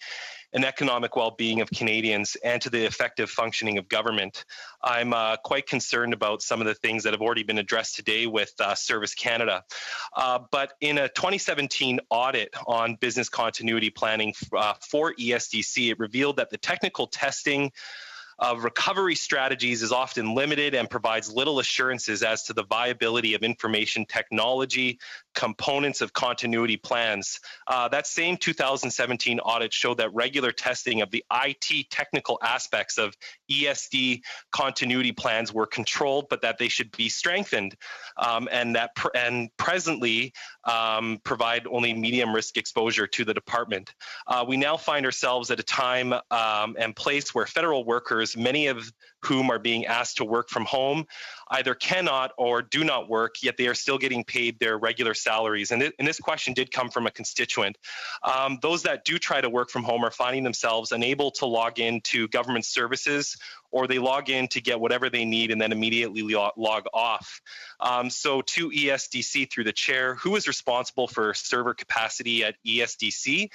and economic well-being of Canadians and to the effective functioning of government. I'm quite concerned about some of the things that have already been addressed today with Service Canada. But in a 2017 audit on business continuity planning for ESDC, it revealed that the technical testing of recovery strategies is often limited and provides little assurances as to the viability of information technology components of continuity plans. That same 2017 audit showed that regular testing of the IT technical aspects of ESD continuity plans were controlled, but that they should be strengthened, and presently provide only medium risk exposure to the department. We now find ourselves at a time and place where federal workers, many of whom are being asked to work from home, either cannot or do not work, yet they are still getting paid their regular salaries. And this question did come from a constituent. Those that do try to work from home are finding themselves unable to log into government services, or they log in to get whatever they need and then immediately log off. So to ESDC through the chair, who is responsible for server capacity at ESDC?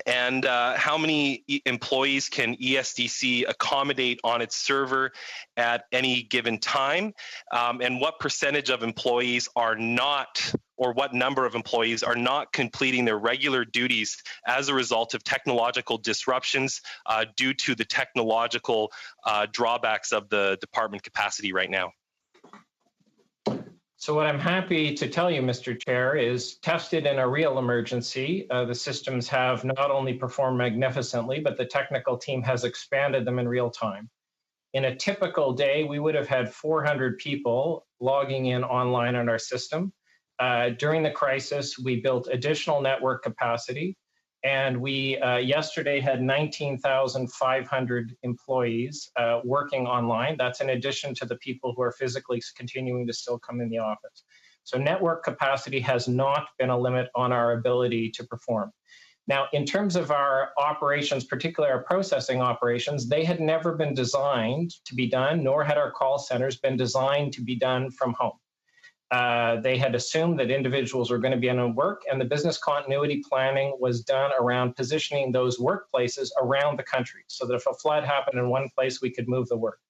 And how many employees can ESDC accommodate on its server at any given time? And what percentage of employees are not, or what number of employees are not completing their regular duties as a result of technological disruptions due to the technological drawbacks of the department capacity right now? So what I'm happy to tell you, Mr. Chair, is tested in a real emergency. The systems have not only performed magnificently, but the technical team has expanded them in real time. In a typical day, we would have had 400 people logging in online on our system. During the crisis, we built additional network capacity, and we yesterday had 19,500 employees working online. That's in addition to the people who are physically continuing to still come in the office. So network capacity has not been a limit on our ability to perform. Now, in terms of our operations, particularly our processing operations, they had never been designed to be done, nor had our call centers been designed to be done from home. They had assumed that individuals were going to be in work, and the business continuity planning was done around positioning those workplaces around the country so that if a flood happened in one place, we could move the work.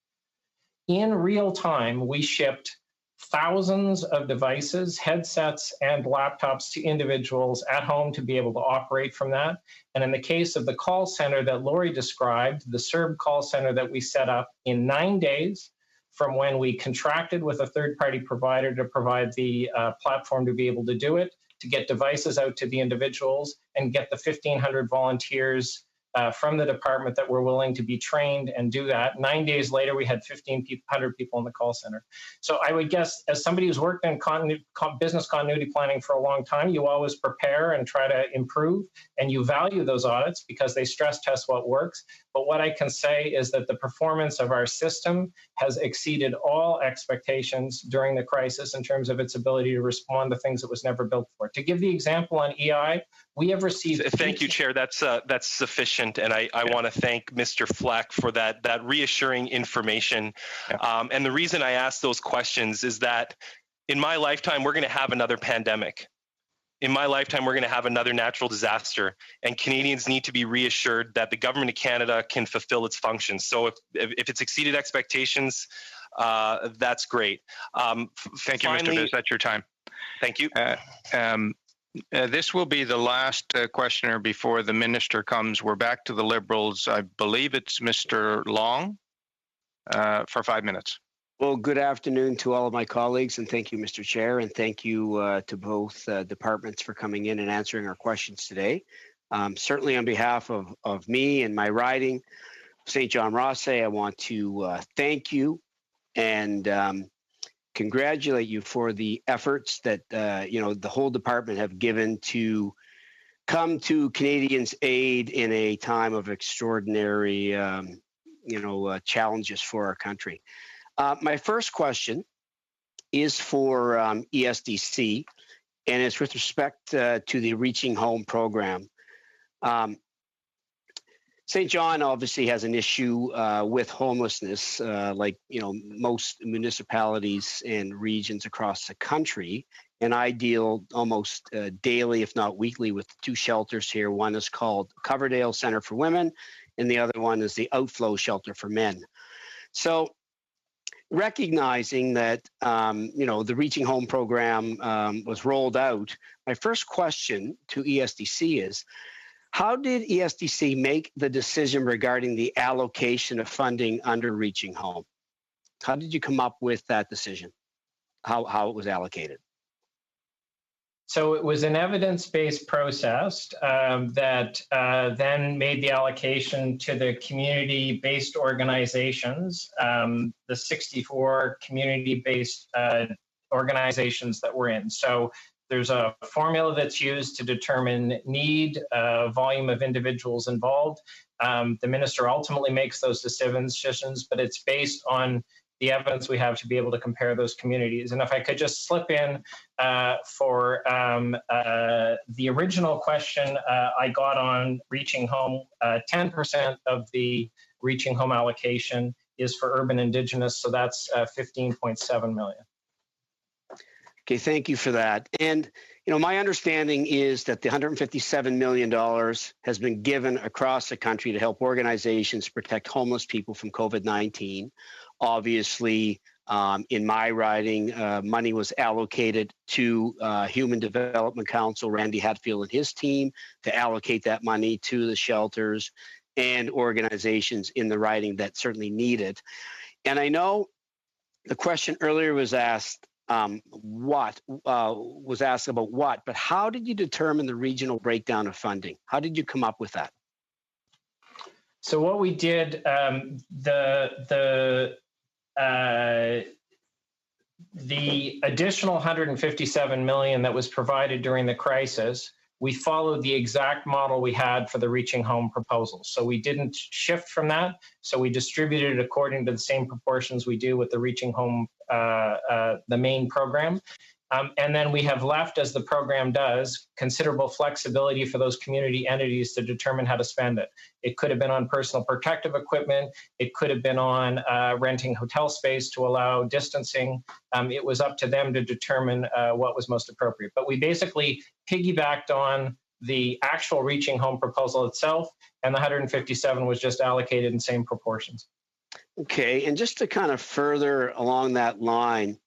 In real time, we shipped thousands of devices, headsets, and laptops to individuals at home to be able to operate from that. And in the case of the call center that Lori described, the CERB call center that we set up in 9 days from when we contracted with a third-party provider to provide the platform to be able to do it, to get devices out to the individuals and get the 1,500 volunteers from the department that were willing to be trained and do that. 9 days later, we had 1,500 people in the call center. So I would guess, as somebody who's worked in business continuity planning for a long time, you always prepare and try to improve, and you value those audits because they stress test what works. But what I can say is that the performance of our system has exceeded all expectations during the crisis in terms of its ability to respond to things it was never built for. To give the example on EI, we have received... Thank you, Chair. That's sufficient. And I want to thank Mr. Fleck for that reassuring information. And the reason I ask those questions is that in my lifetime, we're going to have another pandemic. In my lifetime, we're going to have another natural disaster, and Canadians need to be reassured that the Government of Canada can fulfill its functions. So if it's exceeded expectations, that's great. Thank you, Mr. Biz. That's your time. Thank you. This will be the last questioner before the minister comes. We're back to the Liberals. I believe it's Mr. Long for 5 minutes. Well, good afternoon to all of my colleagues, and thank you, Mr. Chair, and thank you to both departments for coming in and answering our questions today. Certainly on behalf of me and my riding, St. John Rothesay, I want to thank you and congratulate you for the efforts that the whole department have given to come to Canadians' aid in a time of extraordinary challenges for our country. My first question is for ESDC, and it's with respect to the Reaching Home program. St. John obviously has an issue with homelessness, like most municipalities and regions across the country. And I deal almost daily, if not weekly, with two shelters here. One is called Coverdale Center for Women, and the other one is the Outflow Shelter for Men. So, recognizing that the Reaching Home program was rolled out, my first question to ESDC is, how did ESDC make the decision regarding the allocation of funding under Reaching Home? How did you come up with that decision? How it was allocated? So it was an evidence-based process that then made the allocation to the community-based organizations, the 64 community-based organizations that we're in. So there's a formula that's used to determine need, volume of individuals involved. The minister ultimately makes those decisions, but it's based on the evidence we have to be able to compare those communities. And if I could just slip in for the original question I got on Reaching Home, 10% of the Reaching Home allocation is for urban Indigenous, so that's 15.7 million. Okay, thank you for that. And my understanding is that the $157 million has been given across the country to help organizations protect homeless people from COVID-19. Obviously, in my riding, money was allocated to Human Development Council, Randy Hatfield and his team, to allocate that money to the shelters and organizations in the riding that certainly need it. And I know the question earlier was asked, but how did you determine the regional breakdown of funding? How did you come up with that? So what we did, the additional $157 million that was provided during the crisis, we followed the exact model we had for the Reaching Home proposal. So we didn't shift from that. So we distributed it according to the same proportions we do with the Reaching Home, the main program. And then we have left, as the program does, considerable flexibility for those community entities to determine how to spend it. It could have been on personal protective equipment. It could have been on renting hotel space to allow distancing. It was up to them to determine what was most appropriate. But we basically piggybacked on the actual Reaching Home proposal itself, and the 157 was just allocated in same proportions. Okay, and just to kind of further along that line,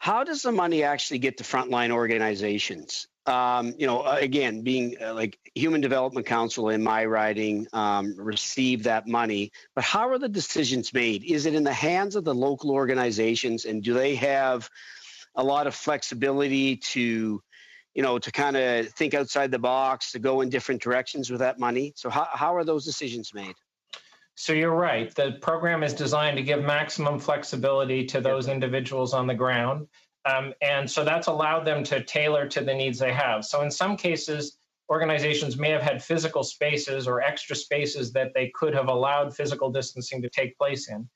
how does the money actually get to frontline organizations? Again, being like Human Development Council in my riding receive that money, but how are the decisions made? Is it in the hands of the local organizations, and do they have a lot of flexibility to kind of think outside the box, to go in different directions with that money? So how are those decisions made? So you're right. The program is designed to give maximum flexibility to those individuals on the ground. And so that's allowed them to tailor to the needs they have. So in some cases, organizations may have had physical spaces or extra spaces that they could have allowed physical distancing to take place in.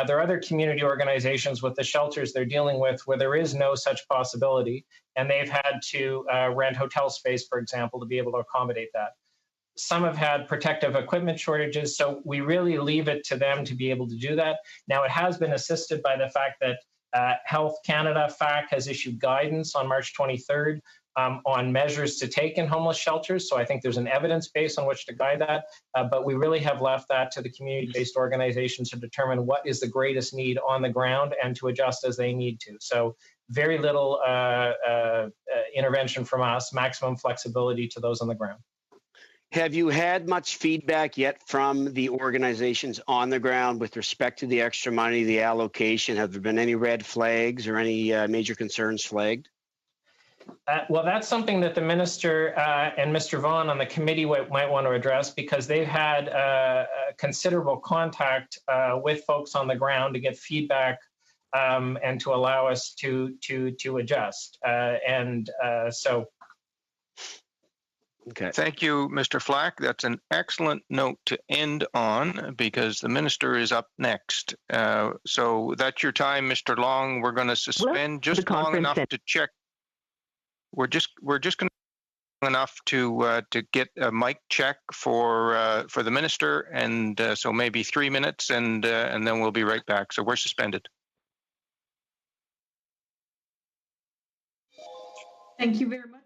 There are other community organizations with the shelters they're dealing with where there is no such possibility, and they've had to rent hotel space, for example, to be able to accommodate that. Some have had protective equipment shortages, so we really leave it to them to be able to do that. Now, it has been assisted by the fact that Health Canada, FAC, has issued guidance on March 23rd on measures to take in homeless shelters. So I think there's an evidence base on which to guide that, but we really have left that to the community-based organizations to determine what is the greatest need on the ground and to adjust as they need to. So very little intervention from us, maximum flexibility to those on the ground. Have you had much feedback yet from the organizations on the ground with respect to the extra money, the allocation? Have there been any red flags or any major concerns flagged? Well, that's something that the minister and Mr. Vaughan on the committee might want to address, because they've had considerable contact with folks on the ground to get feedback and to allow us to adjust. Okay. Thank you, Mr. Flack. That's an excellent note to end on, because the minister is up next. So that's your time, Mr. Long. We're going to suspend just long enough to check. We're just going to enough to get a mic check for the minister, and so maybe 3 minutes, and then we'll be right back. So we're suspended. Thank you very much.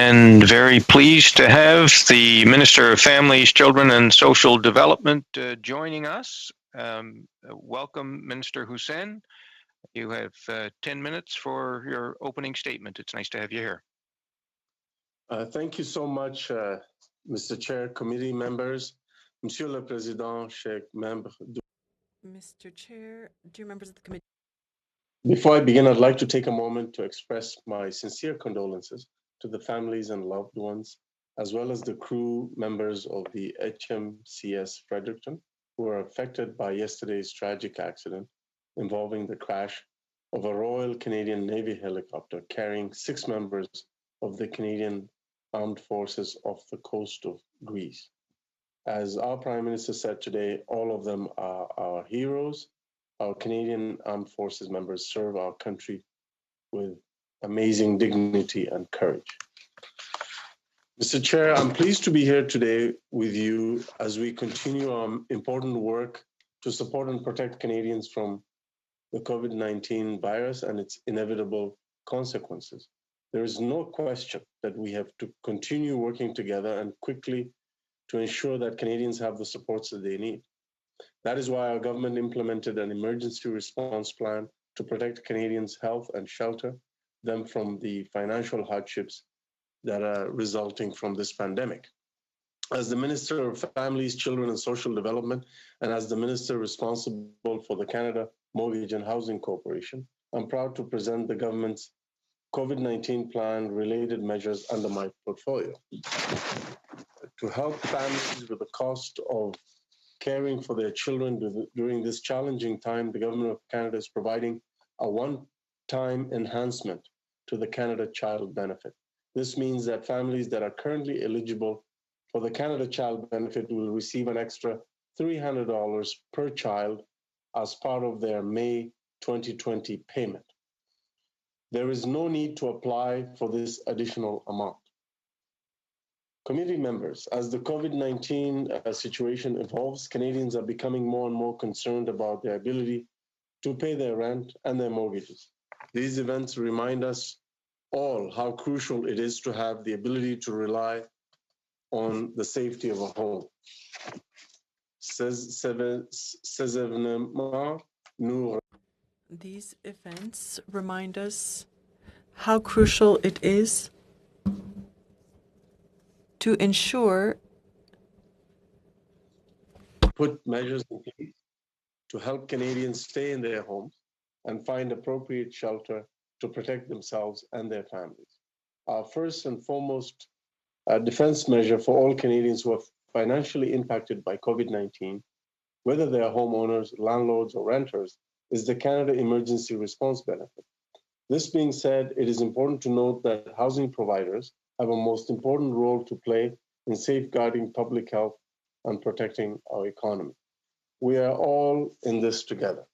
And very pleased to have the Minister of Families, Children and Social Development joining us. Welcome, Minister Hussen. You have 10 minutes for your opening statement. It's nice to have you here. Thank you so much, Mr. Chair, committee members, Monsieur le Président, chers membres. Mr. Chair, dear members of the committee. Before I begin, I'd like to take a moment to express my sincere condolences to the families and loved ones, as well as the crew members of the HMCS Fredericton, who were affected by yesterday's tragic accident involving the crash of a Royal Canadian Navy helicopter carrying 6 members of the Canadian Armed Forces off the coast of Greece. As our Prime Minister said today, all of them are our heroes. Our Canadian Armed Forces members serve our country with amazing dignity and courage. Mr. Chair, I'm pleased to be here today with you as we continue our important work to support and protect Canadians from the COVID-19 virus and its inevitable consequences. There is no question that we have to continue working together and quickly to ensure that Canadians have the supports that they need. That is why our government implemented an emergency response plan to protect Canadians' health and shelter them from the financial hardships that are resulting from this pandemic. As the Minister of Families, Children and Social Development, and as the Minister responsible for the Canada Mortgage and Housing Corporation, I'm proud to present the government's COVID-19 plan related measures under my portfolio. To help families with the cost of caring for their children during this challenging time, the Government of Canada is providing a one-time enhancement to the Canada Child Benefit. This means that families that are currently eligible for the Canada Child Benefit will receive an extra $300 per child as part of their May 2020 payment. There is no need to apply for this additional amount. Committee members, as the COVID-19 situation evolves, Canadians are becoming more and more concerned about their ability to pay their rent and their mortgages. These events remind us all how crucial it is to have the ability to rely on the safety of a home. These events remind us how crucial it is to ensure put measures in place to help Canadians stay in their homes and find appropriate shelter to protect themselves and their families. Our first and foremost defense measure for all Canadians who are financially impacted by COVID-19, whether they are homeowners, landlords, or renters, is the Canada Emergency Response Benefit. This being said, it is important to note that housing providers have a most important role to play in safeguarding public health and protecting our economy. We are all in this together.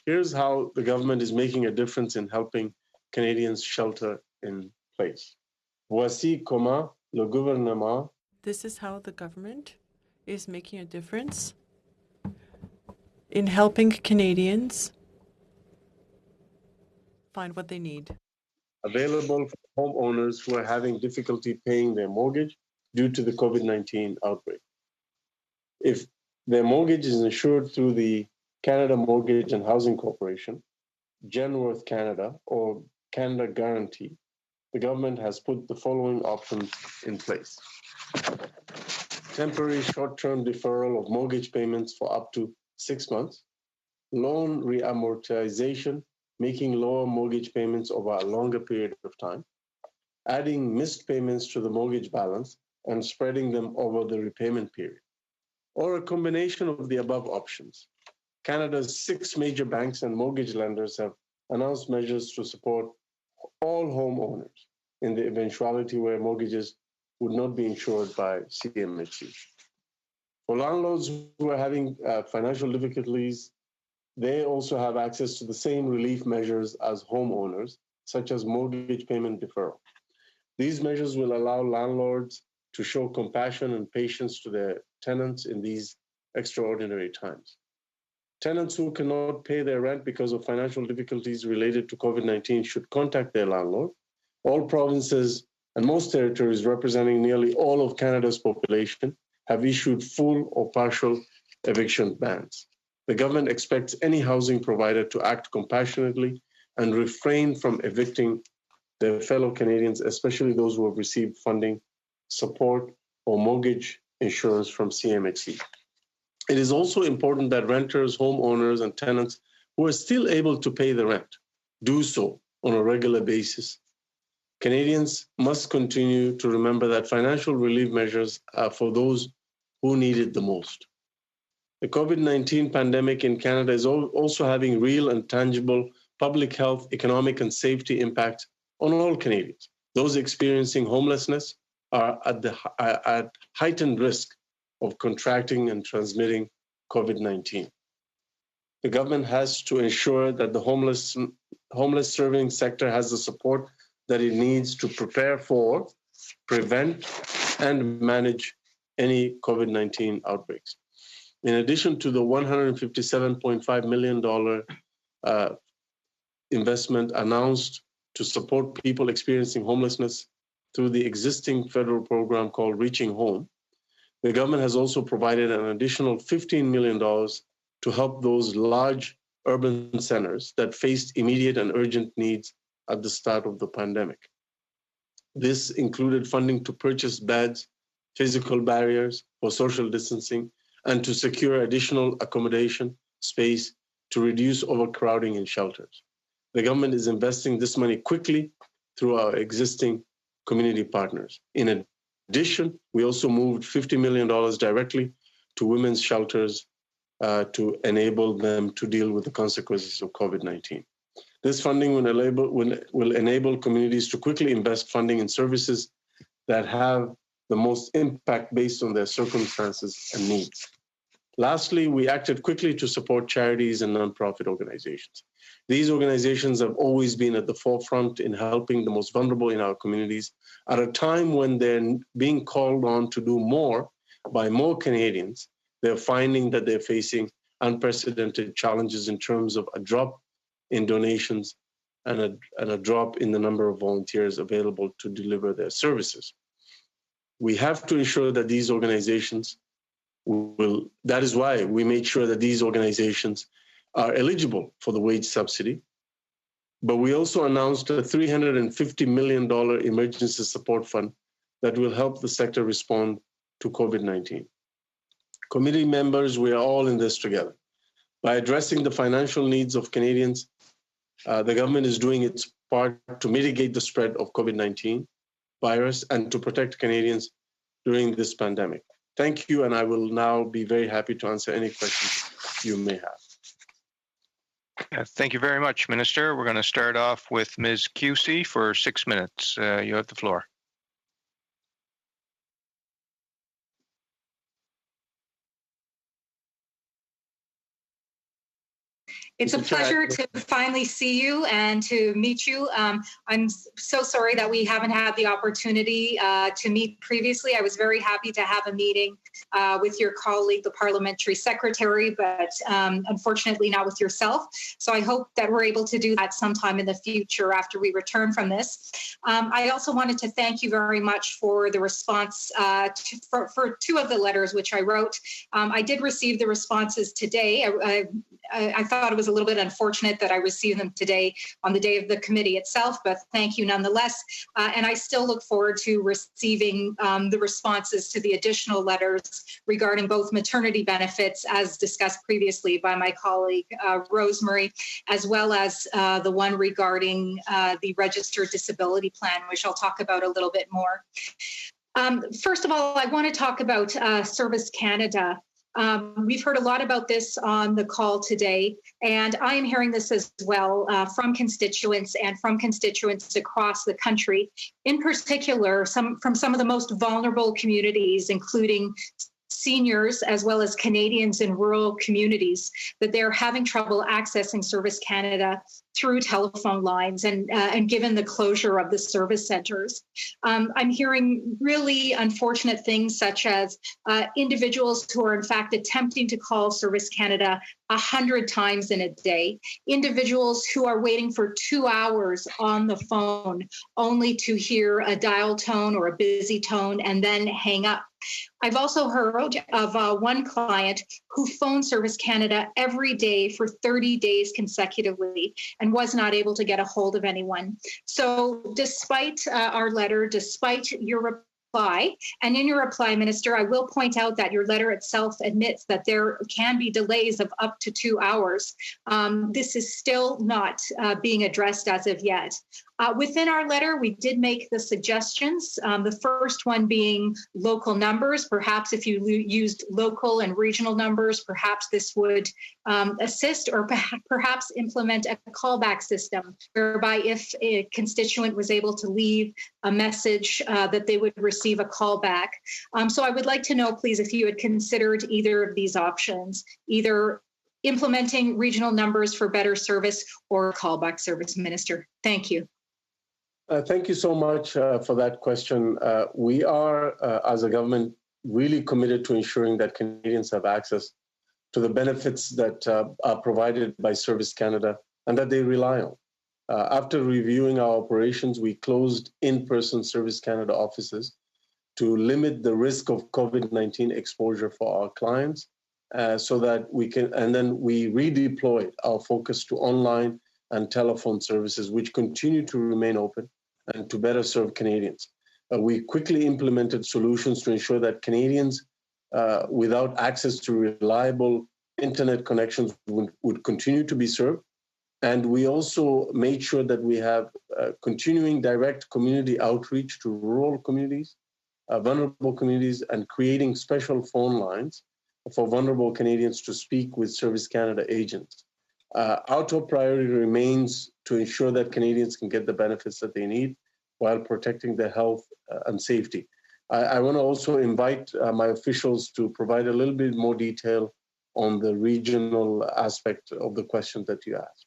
Here's how the government is making a difference in helping Canadians shelter in place. Voici comment le gouvernement. This is how the government is making a difference in helping Canadians find what they need. Available for homeowners who are having difficulty paying their mortgage due to the COVID-19 outbreak. If their mortgage is insured through the Canada Mortgage and Housing Corporation, Genworth Canada, or Canada Guarantee, the government has put the following options in place. Temporary short-term deferral of mortgage payments for up to 6 months, loan reamortization, making lower mortgage payments over a longer period of time, adding missed payments to the mortgage balance and spreading them over the repayment period, or a combination of the above options. Canada's 6 major banks and mortgage lenders have announced measures to support all homeowners in the eventuality where mortgages would not be insured by CMHC. For landlords who are having financial difficulties, they also have access to the same relief measures as homeowners, such as mortgage payment deferral. These measures will allow landlords to show compassion and patience to their tenants in these extraordinary times. Tenants who cannot pay their rent because of financial difficulties related to COVID-19 should contact their landlord. All provinces and most territories representing nearly all of Canada's population have issued full or partial eviction bans. The government expects any housing provider to act compassionately and refrain from evicting their fellow Canadians, especially those who have received funding, support, or mortgage insurance from CMHC. It is also important that renters, homeowners, and tenants who are still able to pay the rent do so on a regular basis. Canadians must continue to remember that financial relief measures are for those who need it the most. The COVID-19 pandemic in Canada is also having real and tangible public health, economic, and safety impacts on all Canadians. Those experiencing homelessness are at heightened risk of contracting and transmitting COVID-19. The government has to ensure that the homeless serving sector has the support that it needs to prepare for, prevent, and manage any COVID-19 outbreaks. In addition to the $157.5 million investment announced to support people experiencing homelessness through the existing federal program called Reaching Home, the government has also provided an additional $15 million to help those large urban centers that faced immediate and urgent needs at the start of the pandemic. This included funding to purchase beds, physical barriers for social distancing, and to secure additional accommodation space to reduce overcrowding in shelters. The government is investing this money quickly through our existing community partners. In addition, we also moved $50 million directly to women's shelters to enable them to deal with the consequences of COVID-19. This funding will enable communities to quickly invest funding in services that have the most impact based on their circumstances and needs. Lastly, we acted quickly to support charities and nonprofit organizations. These organizations have always been at the forefront in helping the most vulnerable in our communities at a time when they're being called on to do more by more Canadians. They're finding that they're facing unprecedented challenges in terms of a drop in donations and a drop in the number of volunteers available to deliver their services. We have to ensure that these organizations that is why we made sure that these organizations are eligible for the wage subsidy. But we also announced a $350 million emergency support fund that will help the sector respond to COVID-19. Committee members, we are all in this together. By addressing the financial needs of Canadians, the government is doing its part to mitigate the spread of COVID-19 virus and to protect Canadians during this pandemic. Thank you, and I will now be very happy to answer any questions you may have. Thank you very much, Minister. We're going to start off with Ms. Cusey for 6 minutes. You have the floor. It's a pleasure to finally see you and to meet you. I'm so sorry that we haven't had the opportunity to meet previously. I was very happy to have a meeting with your colleague, the parliamentary secretary, but unfortunately not with yourself. So I hope that we're able to do that sometime in the future after we return from this. I also wanted to thank you very much for the response for two of the letters which I wrote. I did receive the responses today. I thought it was a little bit unfortunate that I received them today on the day of the committee itself, but thank you nonetheless. And I still look forward to receiving the responses to the additional letters regarding both maternity benefits, as discussed previously by my colleague, Rosemary, as well as the one regarding the registered disability plan, which I'll talk about a little bit more. First of all, I want to talk about Service Canada. We've heard a lot about this on the call today, and I am hearing this as well from constituents and from constituents across the country, in particular from some of the most vulnerable communities, including seniors as well as Canadians in rural communities, that they're having trouble accessing Service Canada through telephone lines and given the closure of the service centers. I'm hearing really unfortunate things such as individuals who are in fact attempting to call Service Canada 100 times in a day, individuals who are waiting for 2 hours on the phone only to hear a dial tone or a busy tone and then hang up. I've also heard of one client who phoned Service Canada every day for 30 days consecutively and was not able to get a hold of anyone. So despite our letter, despite your reply, and in your reply, Minister, I will point out that your letter itself admits that there can be delays of up to 2 hours. This is still not being addressed as of yet. Within our letter, we did make the suggestions, the first one being local numbers. Perhaps if you used local and regional numbers, perhaps this would assist, or perhaps implement a callback system, whereby if a constituent was able to leave a message that they would receive a call back. So I would like to know, please, if you had considered either of these options, either implementing regional numbers for better service or callback service, Minister. Thank you. Thank you so much for that question. We are, as a government, really committed to ensuring that Canadians have access to the benefits that are provided by Service Canada and that they rely on. After reviewing our operations, we closed in-person Service Canada offices to limit the risk of COVID-19 exposure for our clients so that we can, and then we redeployed our focus to online and telephone services, which continue to remain open and to better serve Canadians. We quickly implemented solutions to ensure that Canadians without access to reliable internet connections would continue to be served. And we also made sure that we have continuing direct community outreach to rural communities, vulnerable communities, and creating special phone lines for vulnerable Canadians to speak with Service Canada agents. Our top priority remains to ensure that Canadians can get the benefits that they need while protecting their health and safety. I want to also invite my officials to provide a little bit more detail on the regional aspect of the question that you asked.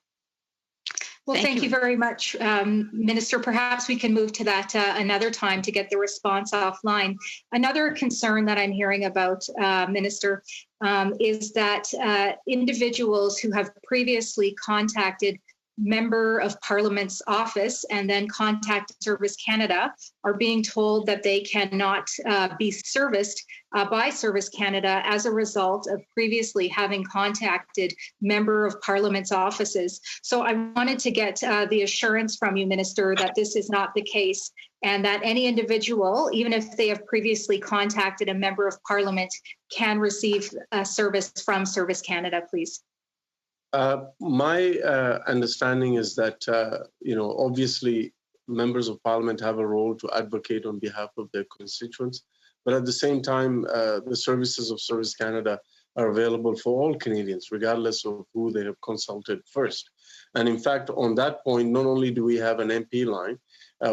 Well, thank you very much, Minister. Perhaps we can move to that another time to get the response offline. Another concern that I'm hearing about, Minister, is that individuals who have previously contacted Member of Parliament's office and then contact Service Canada are being told that they cannot be serviced by Service Canada as a result of previously having contacted Member of Parliament's offices. So I wanted to get the assurance from you, Minister, that this is not the case and that any individual, even if they have previously contacted a Member of Parliament, can receive a service from Service Canada, please. My understanding is that, obviously members of parliament have a role to advocate on behalf of their constituents, but at the same time, the services of Service Canada are available for all Canadians, regardless of who they have consulted first. And in fact, on that point, not only do we have an MP line,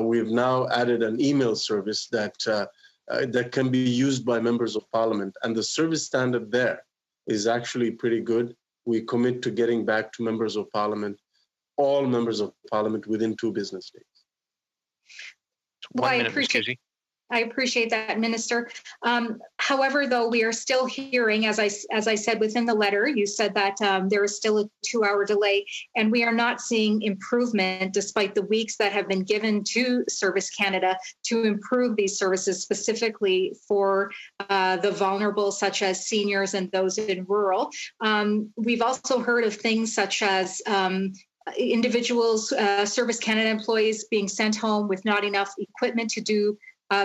we've now added an email service that can be used by members of parliament. And the service standard there is actually pretty good. We commit to getting back to members of parliament, all members of parliament, within 2 business days. Well, I appreciate that, Minister. However, though, we are still hearing, as I said within the letter, you said that there is still a 2-hour delay, and we are not seeing improvement despite the weeks that have been given to Service Canada to improve these services specifically for the vulnerable, such as seniors and those in rural. We've also heard of things such as individuals, Service Canada employees being sent home with not enough equipment to do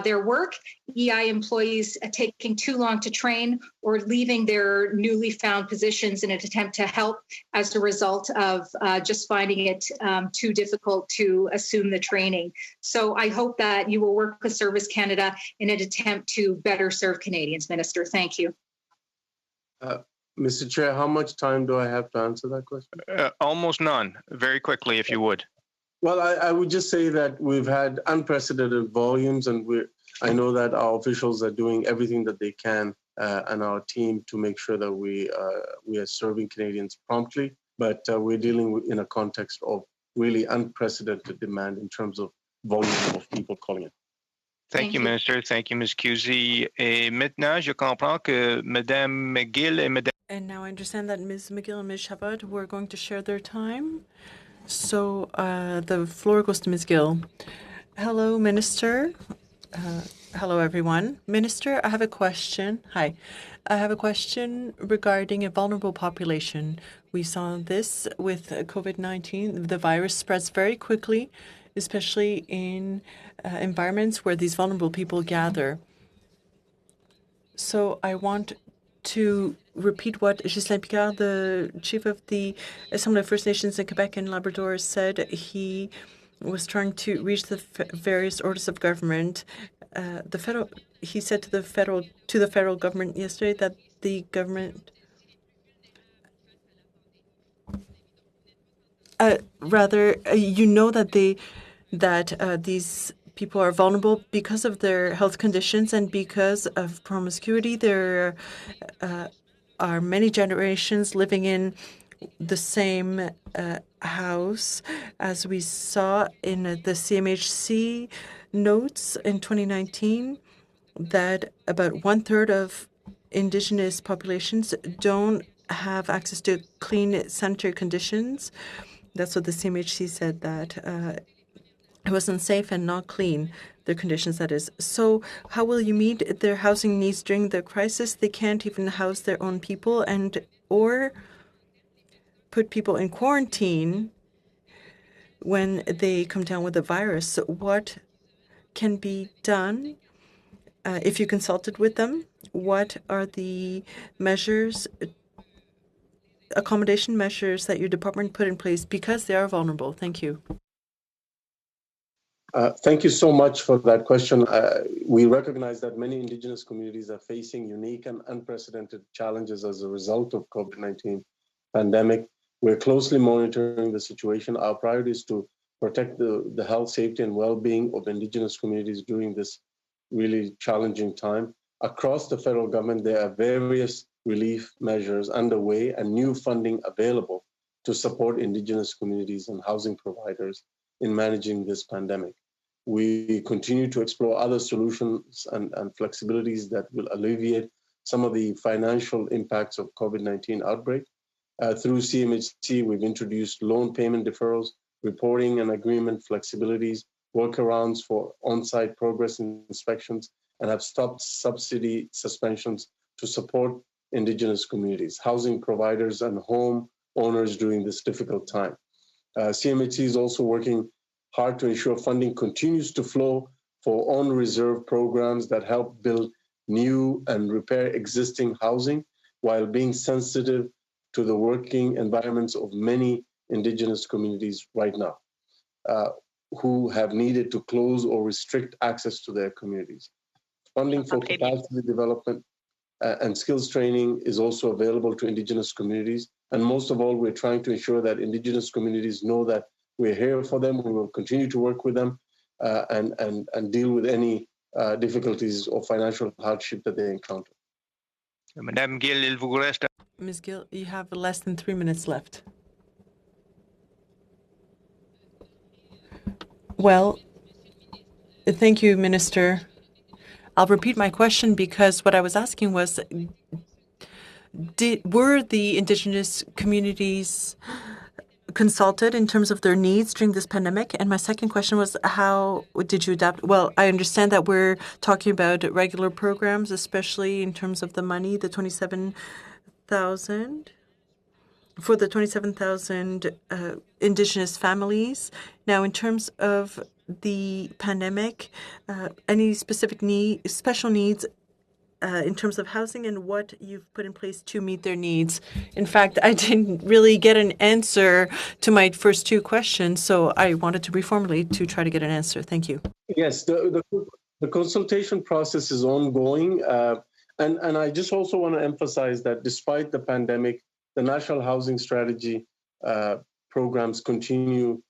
their work, EI employees taking too long to train or leaving their newly found positions in an attempt to help as a result of just finding it too difficult to assume the training. So I hope that you will work with Service Canada in an attempt to better serve Canadians, Minister. Thank you. Mr. Chair, how much time do I have to answer that question? Almost none. Very quickly, if you would. Well, I would just say that we've had unprecedented volumes, and I know that our officials are doing everything that they can and our team to make sure that we are serving Canadians promptly, but we're dealing in a context of really unprecedented demand in terms of volume of people calling in. Thank you, Minister. Thank you, Ms. Cusey. Et maintenant, je comprends que Madame McGill et Madame... And now I understand that Ms. McGill and Ms. Chabot were going to share their time. So the floor goes to Ms. Gill. Hello, Minister. Hello, everyone. Minister, I have a question. Hi. I have a question regarding a vulnerable population. We saw this with COVID-19. The virus spreads very quickly, especially in environments where these vulnerable people gather. So I want to repeat what Ghislain Picard, the chief of the Assembly of First Nations in Quebec and Labrador, said. He was trying to reach the various orders of government. He said to the federal government yesterday that the government you know that these people are vulnerable because of their health conditions and because of promiscuity. There are many generations living in the same house, as we saw in the CMHC notes in 2019, that about 1/3 of Indigenous populations don't have access to clean sanitary conditions. That's what the CMHC said, that it wasn't safe and not clean, their conditions, that is. So how will you meet their housing needs during the crisis? They can't even house their own people or put people in quarantine when they come down with the virus. So what can be done if you consulted with them? What are the measures, accommodation measures that your department put in place because they are vulnerable? Thank you. Thank you so much for that question. We recognize that many Indigenous communities are facing unique and unprecedented challenges as a result of COVID-19 pandemic. We're closely monitoring the situation. Our priority is to protect the health, safety, and well-being of Indigenous communities during this really challenging time. Across the federal government, there are various relief measures underway and new funding available to support Indigenous communities and housing providers in managing this pandemic. We continue to explore other solutions and flexibilities that will alleviate some of the financial impacts of COVID-19 outbreak. Through CMHC, we've introduced loan payment deferrals, reporting and agreement flexibilities, workarounds for on-site progress inspections, and have stopped subsidy suspensions to support Indigenous communities, housing providers, and home owners during this difficult time. CMHC is also working hard to ensure funding continues to flow for on-reserve programs that help build new and repair existing housing while being sensitive to the working environments of many Indigenous communities right now who have needed to close or restrict access to their communities. Funding for capacity development and skills training is also available to Indigenous communities. And most of all, we're trying to ensure that Indigenous communities know that we're here for them. We will continue to work with them and deal with any difficulties or financial hardship that they encounter. Madame Gill, il vous reste... Ms. Gill, you have less than 3 minutes left. Well, thank you, Minister. I'll repeat my question because what I was asking was, were the Indigenous communities consulted in terms of their needs during this pandemic? And my second question was, how did you adapt? Well, I understand that we're talking about regular programs, especially in terms of the money, the 27,000 for the 27,000 Indigenous families. Now, in terms of the pandemic, any specific special needs in terms of housing and what you've put in place to meet their needs. In fact, I didn't really get an answer to my first two questions, so I wanted to reformulate to try to get an answer. Thank you. Yes, the consultation process is ongoing. And I just also want to emphasize that despite the pandemic, the National Housing Strategy programs continue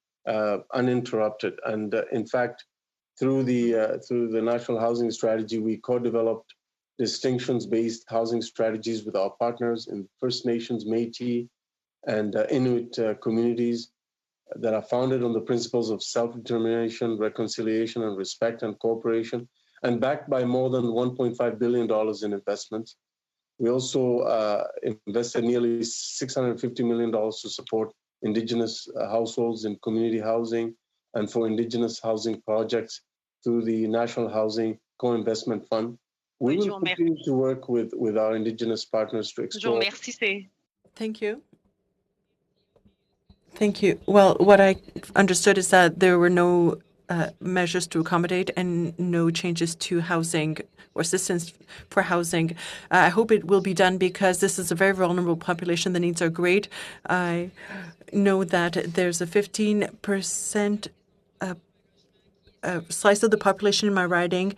uninterrupted. And in fact, through the National Housing Strategy, we co-developed distinctions-based housing strategies with our partners in First Nations, Métis, and Inuit communities. that are founded on the principles of self-determination, reconciliation, and respect and cooperation, and backed by more than $1.5 billion in investments. We also invested nearly $650 million to support Indigenous households in community housing and for Indigenous housing projects through the National Housing Co-Investment Fund. We will continue to work with our Indigenous partners to explore. Thank you. Thank you. Well, what I understood is that there were no measures to accommodate and no changes to housing or assistance for housing. I hope it will be done because this is a very vulnerable population. The needs are great. I know that there's a 15% slice of the population in my riding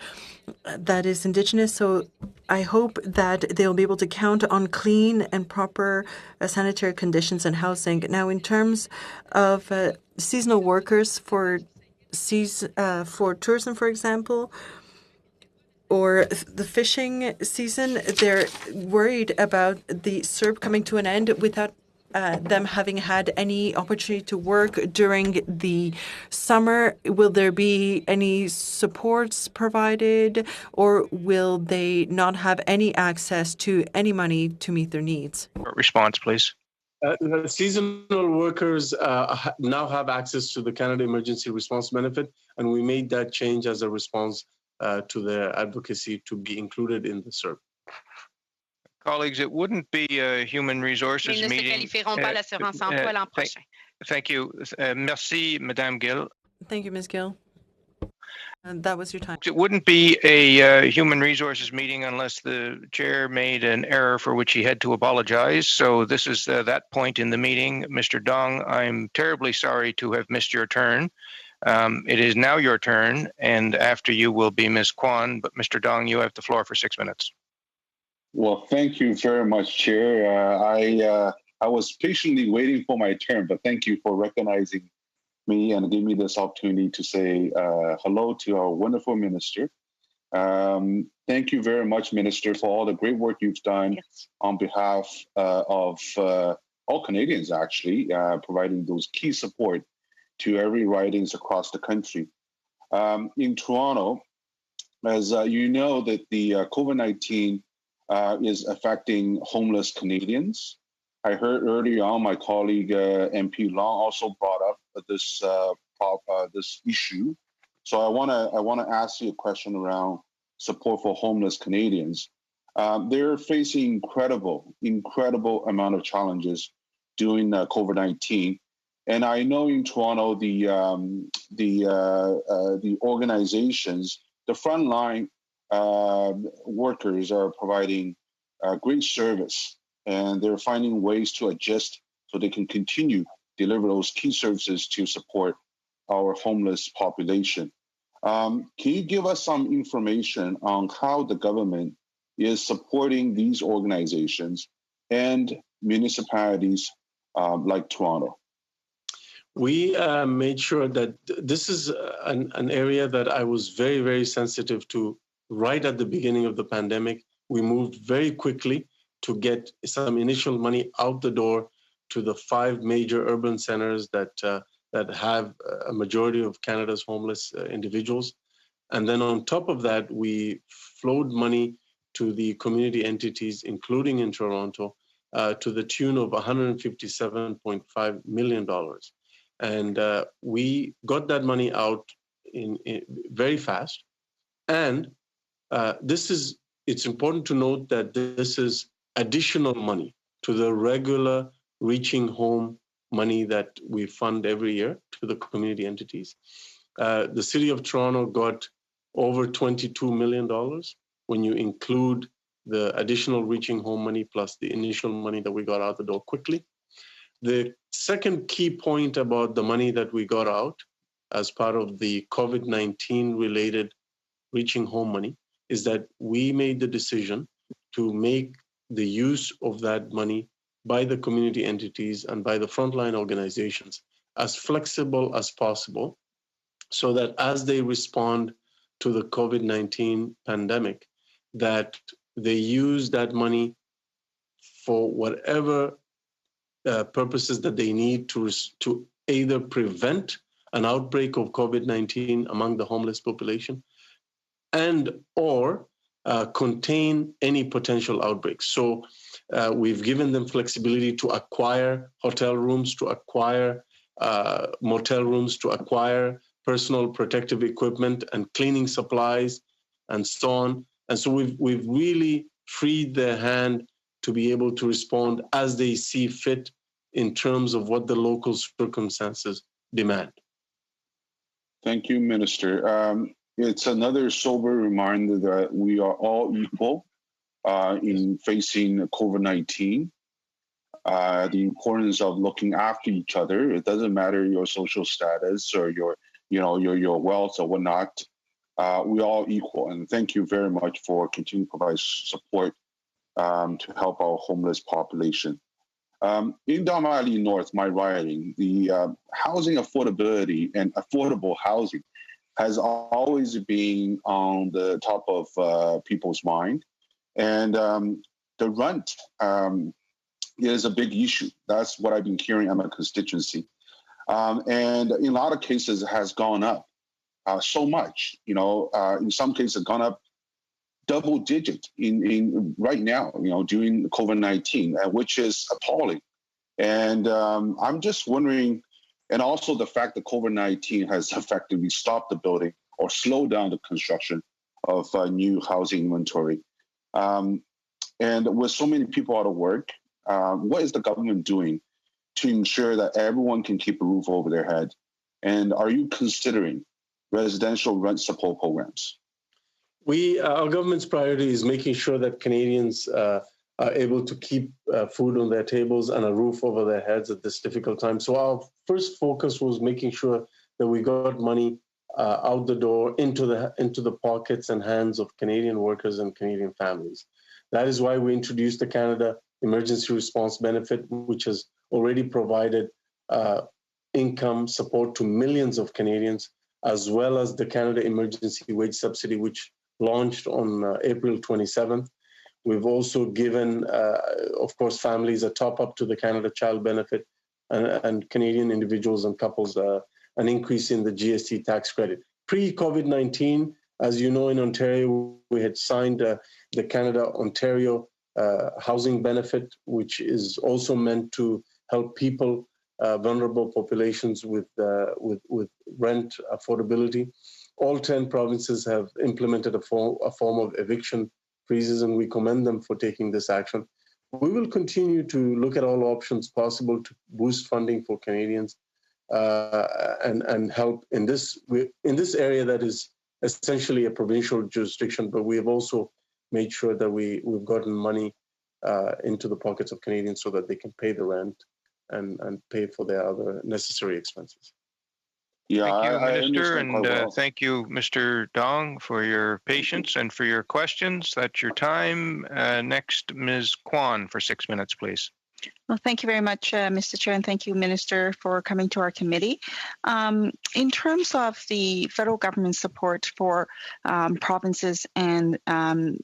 that is Indigenous, so I hope that they'll be able to count on clean and proper sanitary conditions and housing. Now, in terms of seasonal workers for tourism, for example, or the fishing season, they're worried about the CERB coming to an end without them having had any opportunity to work during the summer. Will there be any supports provided, or will they not have any access to any money to meet their needs? Response, please. The seasonal workers now have access to the Canada Emergency Response Benefit, and we made that change as a response to their advocacy to be included in the CERB. Colleagues, it wouldn't be a human resources meeting. Thank you. Merci, Madame Gill. Thank you, Ms. Gill. That was your time. It wouldn't be a human resources meeting unless the chair made an error for which he had to apologize. So this is that point in the meeting. Mr. Dong, I'm terribly sorry to have missed your turn. It is now your turn, and after you will be Ms. Kwan. But Mr. Dong, you have the floor for 6 minutes. Well, thank you very much, Chair. I was patiently waiting for my turn, but thank you for recognizing me and giving me this opportunity to say hello to our wonderful minister. Thank you very much, Minister, for all the great work you've done on behalf of all Canadians, actually, providing those key support to every ridings across the country. In Toronto, as you know, that the COVID-19 is affecting homeless Canadians. I heard earlier on my colleague MP Long also brought up this this issue. So I want to ask you a question around support for homeless Canadians. They're facing incredible amount of challenges during COVID-19, and I know in Toronto the organizations, the frontline workers are providing great service, and they're finding ways to adjust so they can continue deliver those key services to support our homeless population. Can you give us some information on how the government is supporting these organizations and municipalities like Toronto? We made sure that this is an area that I was very, very sensitive to right at the beginning of the pandemic. We moved very quickly to get some initial money out the door to the 5 major urban centers that have a majority of Canada's homeless individuals. And then on top of that, we flowed money to the community entities, including in Toronto, to the tune of $157.5 million. And we got that money out in very fast. And it's important to note that this is additional money to the regular Reaching Home money that we fund every year to the community entities. The City of Toronto got over $22 million when you include the additional Reaching Home money plus the initial money that we got out the door quickly. The second key point about the money that we got out as part of the COVID-19 related Reaching Home money is that we made the decision to make the use of that money by the community entities and by the frontline organizations as flexible as possible, so that as they respond to the COVID-19 pandemic, that they use that money for whatever purposes that they need to either prevent an outbreak of COVID-19 among the homeless population and or contain any potential outbreaks. So we've given them flexibility to acquire hotel rooms, to acquire motel rooms, to acquire personal protective equipment and cleaning supplies and so on. And so we've really freed their hand to be able to respond as they see fit in terms of what the local circumstances demand. Thank you, Minister. It's another sober reminder that we are all equal in facing COVID-19. The importance of looking after each other. It doesn't matter your social status or your wealth or whatnot. We all equal. And thank you very much for continuing to provide support to help our homeless population. In Don Valley North, my riding, the housing affordability and affordable housing has always been on the top of people's mind. And the rent is a big issue. That's what I've been hearing in my constituency. And in a lot of cases, it has gone up so much. In some cases, gone up double digit in right now, during COVID-19, which is appalling. And I'm just wondering, and also the fact that COVID-19 has effectively stopped the building or slowed down the construction of new housing inventory. And with so many people out of work, what is the government doing to ensure that everyone can keep a roof over their head? And are you considering residential rent support programs? Our government's priority is making sure that Canadians are able to keep food on their tables and a roof over their heads at this difficult time. So our first focus was making sure that we got money out the door into the pockets and hands of Canadian workers and Canadian families. That is why we introduced the Canada Emergency Response Benefit, which has already provided income support to millions of Canadians, as well as the Canada Emergency Wage Subsidy, which launched on April 27th. We've also given, of course, families a top-up to the Canada Child Benefit and Canadian individuals and couples an increase in the GST tax credit. Pre-COVID-19, as you know, in Ontario, we had signed the Canada-Ontario housing benefit, which is also meant to help people, vulnerable populations with rent affordability. All 10 provinces have implemented a form of eviction freezes, and we commend them for taking this action. We will continue to look at all options possible to boost funding for Canadians and help in this area that is essentially a provincial jurisdiction, but we have also made sure that we've gotten money into the pockets of Canadians so that they can pay the rent and pay for their other necessary expenses. Yeah, thank you, Minister, and thank you, Mr. Dong, for your patience and for your questions. That's your time. Next, Ms. Kwan for 6 minutes, please. Well, thank you very much, Mr. Chair, and thank you, Minister, for coming to our committee. In terms of the federal government support for provinces and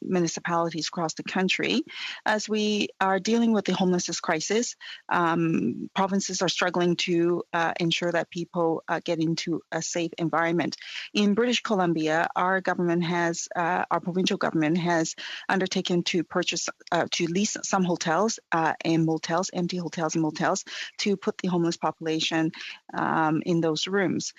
municipalities across the country, as we are dealing with the homelessness crisis, provinces are struggling to ensure that people get into a safe environment. In British Columbia, our provincial government has undertaken to lease some hotels and motels, empty hotels and motels, to put the homeless population in those rooms.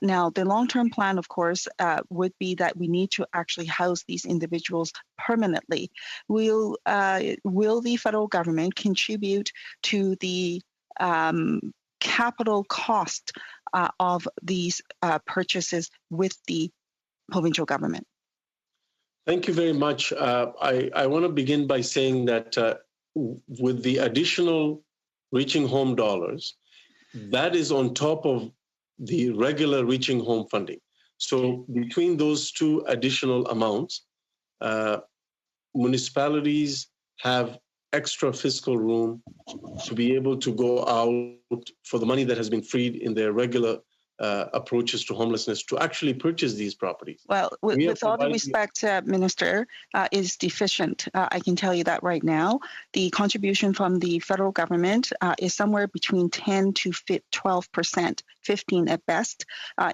Now, the long-term plan, of course, would be that we need to actually house these individuals permanently. Will the federal government contribute to the capital cost of these purchases with the provincial government? Thank you very much. I want to begin by saying that with the additional Reaching Home dollars, that is on top of the regular Reaching Home funding. So between those two additional amounts, municipalities have extra fiscal room to be able to go out for the money that has been freed in their regular approaches to homelessness to actually purchase these properties. Well, with all due respect, Minister, is deficient. I can tell you that right now. The contribution from the federal government is somewhere between 10 to 12%, 15 at best,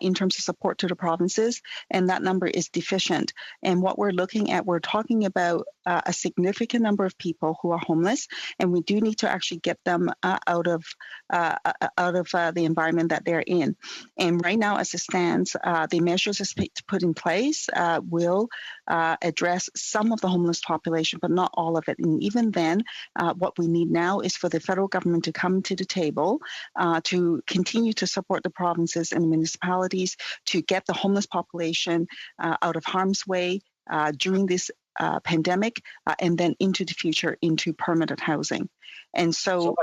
in terms of support to the provinces, and that number is deficient. And what we're looking at, we're talking about a significant number of people who are homeless, and we do need to actually get them out of the environment that they're in. And right now, as it stands, the measures put in place will address some of the homeless population, but not all of it. And even then, what we need now is for the federal government to come to the table to continue to support the provinces and the municipalities to get the homeless population out of harm's way during this pandemic and then into the future into permanent housing. And so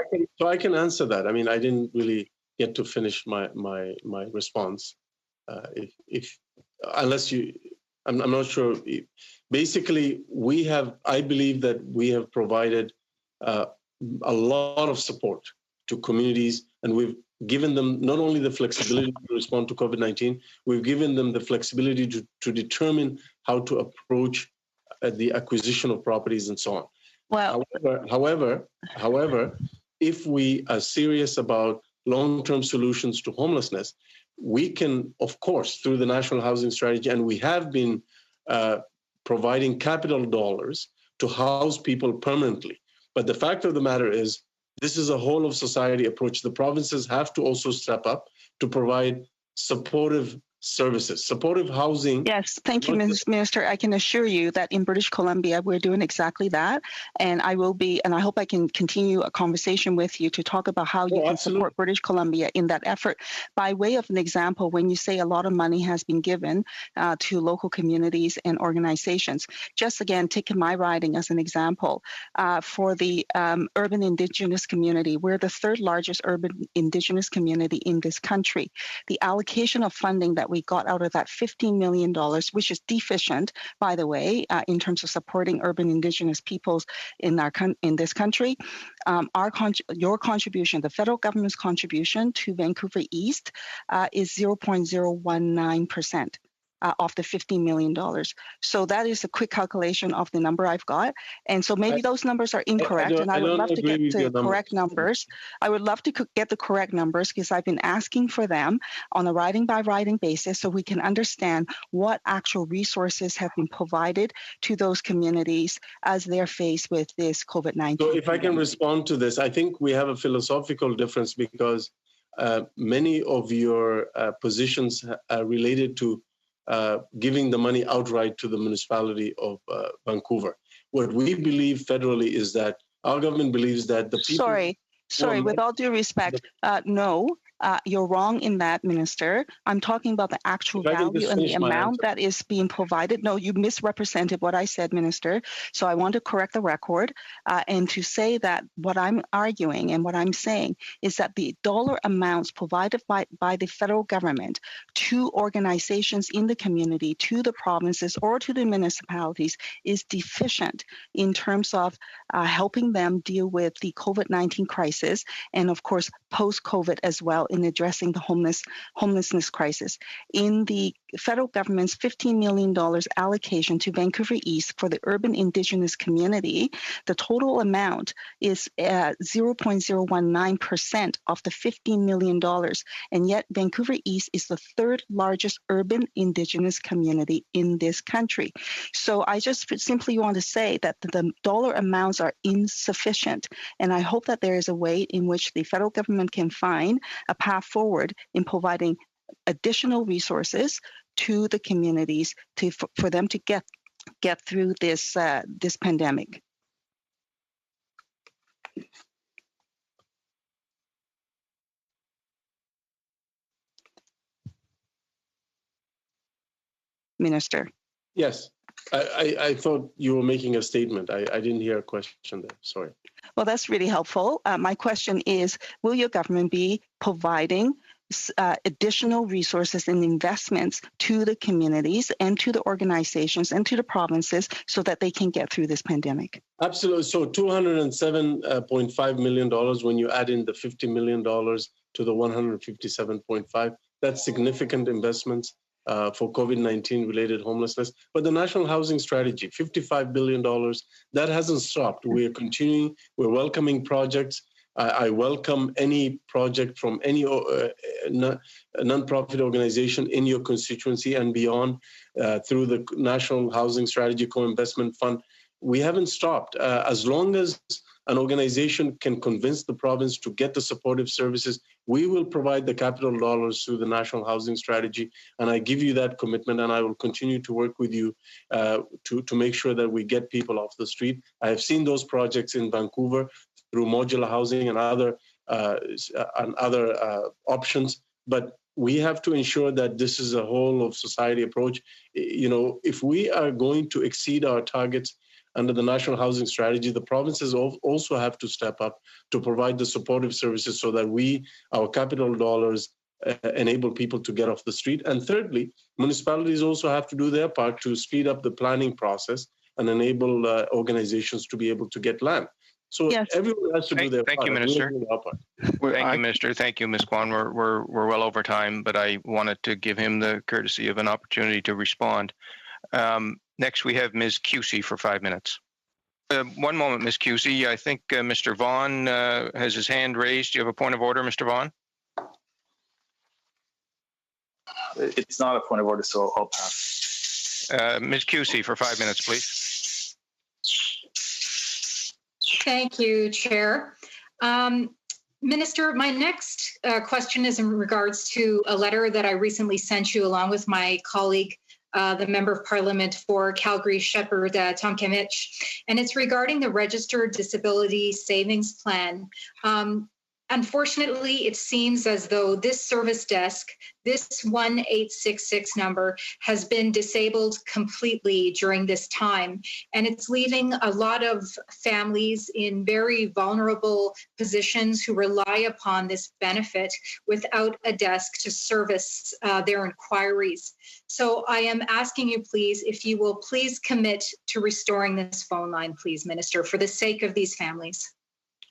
I can answer that. I mean, I didn't really get to finish my response. Unless you, I'm not sure. Basically, I believe that we have provided a lot of support to communities, and we've given them not only the flexibility to respond to COVID-19, we've given them the flexibility to determine how to approach the acquisition of properties and so on. Well, however, if we are serious about long-term solutions to homelessness, we can, of course, through the National Housing Strategy, and we have been providing capital dollars to house people permanently. But the fact of the matter is, this is a whole of society approach. The provinces have to also step up to provide supportive services, supportive housing. Yes, thank you, Ms. Minister. I can assure you that in British Columbia, we're doing exactly that. And I hope I can continue a conversation with you to talk about how you can support British Columbia in that effort. By way of an example, when you say a lot of money has been given to local communities and organizations, just again, taking my riding as an example, for the urban Indigenous community, we're the third largest urban Indigenous community in this country. The allocation of funding that we got out of that $15 million, which is deficient, by the way, in terms of supporting urban Indigenous peoples in this country. Your contribution, the federal government's contribution to Vancouver East is 0.019%. Of the $15 million. So that is a quick calculation of the number I've got. And so maybe those numbers are incorrect, and I would love to get the correct numbers. I would love to get the correct numbers because I've been asking for them on a riding by riding basis so we can understand what actual resources have been provided to those communities as they're faced with this COVID-19. So if I can respond to this, I think we have a philosophical difference because many of your positions are related to giving the money outright to the municipality of Vancouver. What we believe federally is that our government believes that the people... Sorry, with all due respect, no. You're wrong in that, Minister. I'm talking about the actual value and the amount that is being provided. No, you misrepresented what I said, Minister. So I want to correct the record and to say that what I'm arguing and what I'm saying is that the dollar amounts provided by the federal government to organizations in the community, to the provinces or to the municipalities is deficient in terms of helping them deal with the COVID-19 crisis and, of course, post-COVID as well in addressing the homelessness crisis. In the federal government's $15 million allocation to Vancouver East for the urban Indigenous community, the total amount is 0.019% of the $15 million. And yet Vancouver East is the third largest urban Indigenous community in this country. So I just simply want to say that the dollar amounts are insufficient. And I hope that there is a way in which the federal government can find a path forward in providing additional resources to the communities for them to get through this pandemic. Minister. Yes, I thought you were making a statement. I didn't hear a question there. Sorry. Well, that's really helpful. My question is, will your government be providing additional resources and investments to the communities and to the organizations and to the provinces so that they can get through this pandemic? Absolutely. So $207.5 million, when you add in the $50 million to the 157.5, That's significant investments for COVID-19 related homelessness. But the National Housing Strategy, $55 billion, that hasn't stopped. We are continuing, we're welcoming projects. I welcome any project from any nonprofit organization in your constituency and beyond through the National Housing Strategy Co-Investment Fund. We haven't stopped. As long as an organization can convince the province to get the supportive services, we will provide the capital dollars through the National Housing Strategy. And I give you that commitment, and I will continue to work with you to make sure that we get people off the street. I have seen those projects in Vancouver through modular housing and other options, but we have to ensure that this is a whole of society approach. You know, if we are going to exceed our targets under the National Housing Strategy, the provinces also have to step up to provide the supportive services so that our capital dollars enable people to get off the street. And thirdly, municipalities also have to do their part to speed up the planning process and enable organizations to be able to get land. So yes, everyone has to do their part. Thank you, Minister. Thank you, Minister. Thank you, Ms. Kwan. We're well over time, but I wanted to give him the courtesy of an opportunity to respond. Next, we have Ms. Cusey for 5 minutes. One moment, Ms. Cusey. I think Mr. Vaughn has his hand raised. Do you have a point of order, Mr. Vaughn? It's not a point of order, so I'll pass. Ms. Cusey for 5 minutes, please. Thank you, Chair. Minister, my next question is in regards to a letter that I recently sent you along with my colleague, the Member of Parliament for Calgary Shepherd, Tom Kamich, and it's regarding the Registered Disability Savings Plan. Unfortunately, it seems as though this service desk, this 1866 number, has been disabled completely during this time. And it's leaving a lot of families in very vulnerable positions who rely upon this benefit without a desk to service their inquiries. So I am asking you, please, if you will please commit to restoring this phone line, please, Minister, for the sake of these families.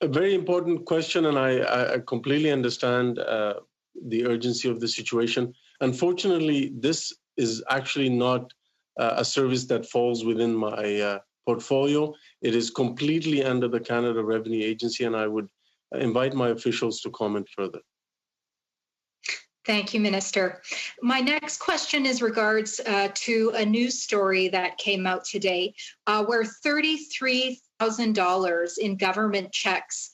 A very important question, and I completely understand the urgency of the situation. Unfortunately, this is actually not a service that falls within my portfolio. It is completely under the Canada Revenue Agency, and I would invite my officials to comment further. Thank you, Minister. My next question is regards to a news story that came out today where $33,000 in government checks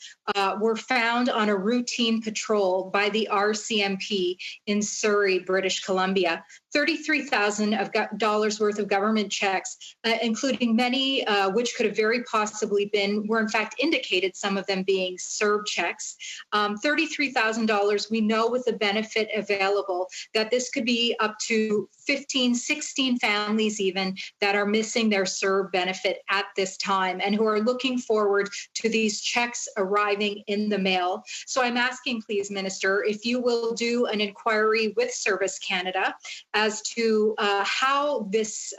were found on a routine patrol by the RCMP in Surrey, British Columbia. $33,000 worth of government checks, including many which could have very possibly were in fact indicated, some of them being CERB checks. $33,000, we know with the benefit available that this could be up to 15, 16 families even that are missing their CERB benefit at this time and who are looking forward to these checks arriving in the mail. So I'm asking, please, Minister, if you will do an inquiry with Service Canada as to how this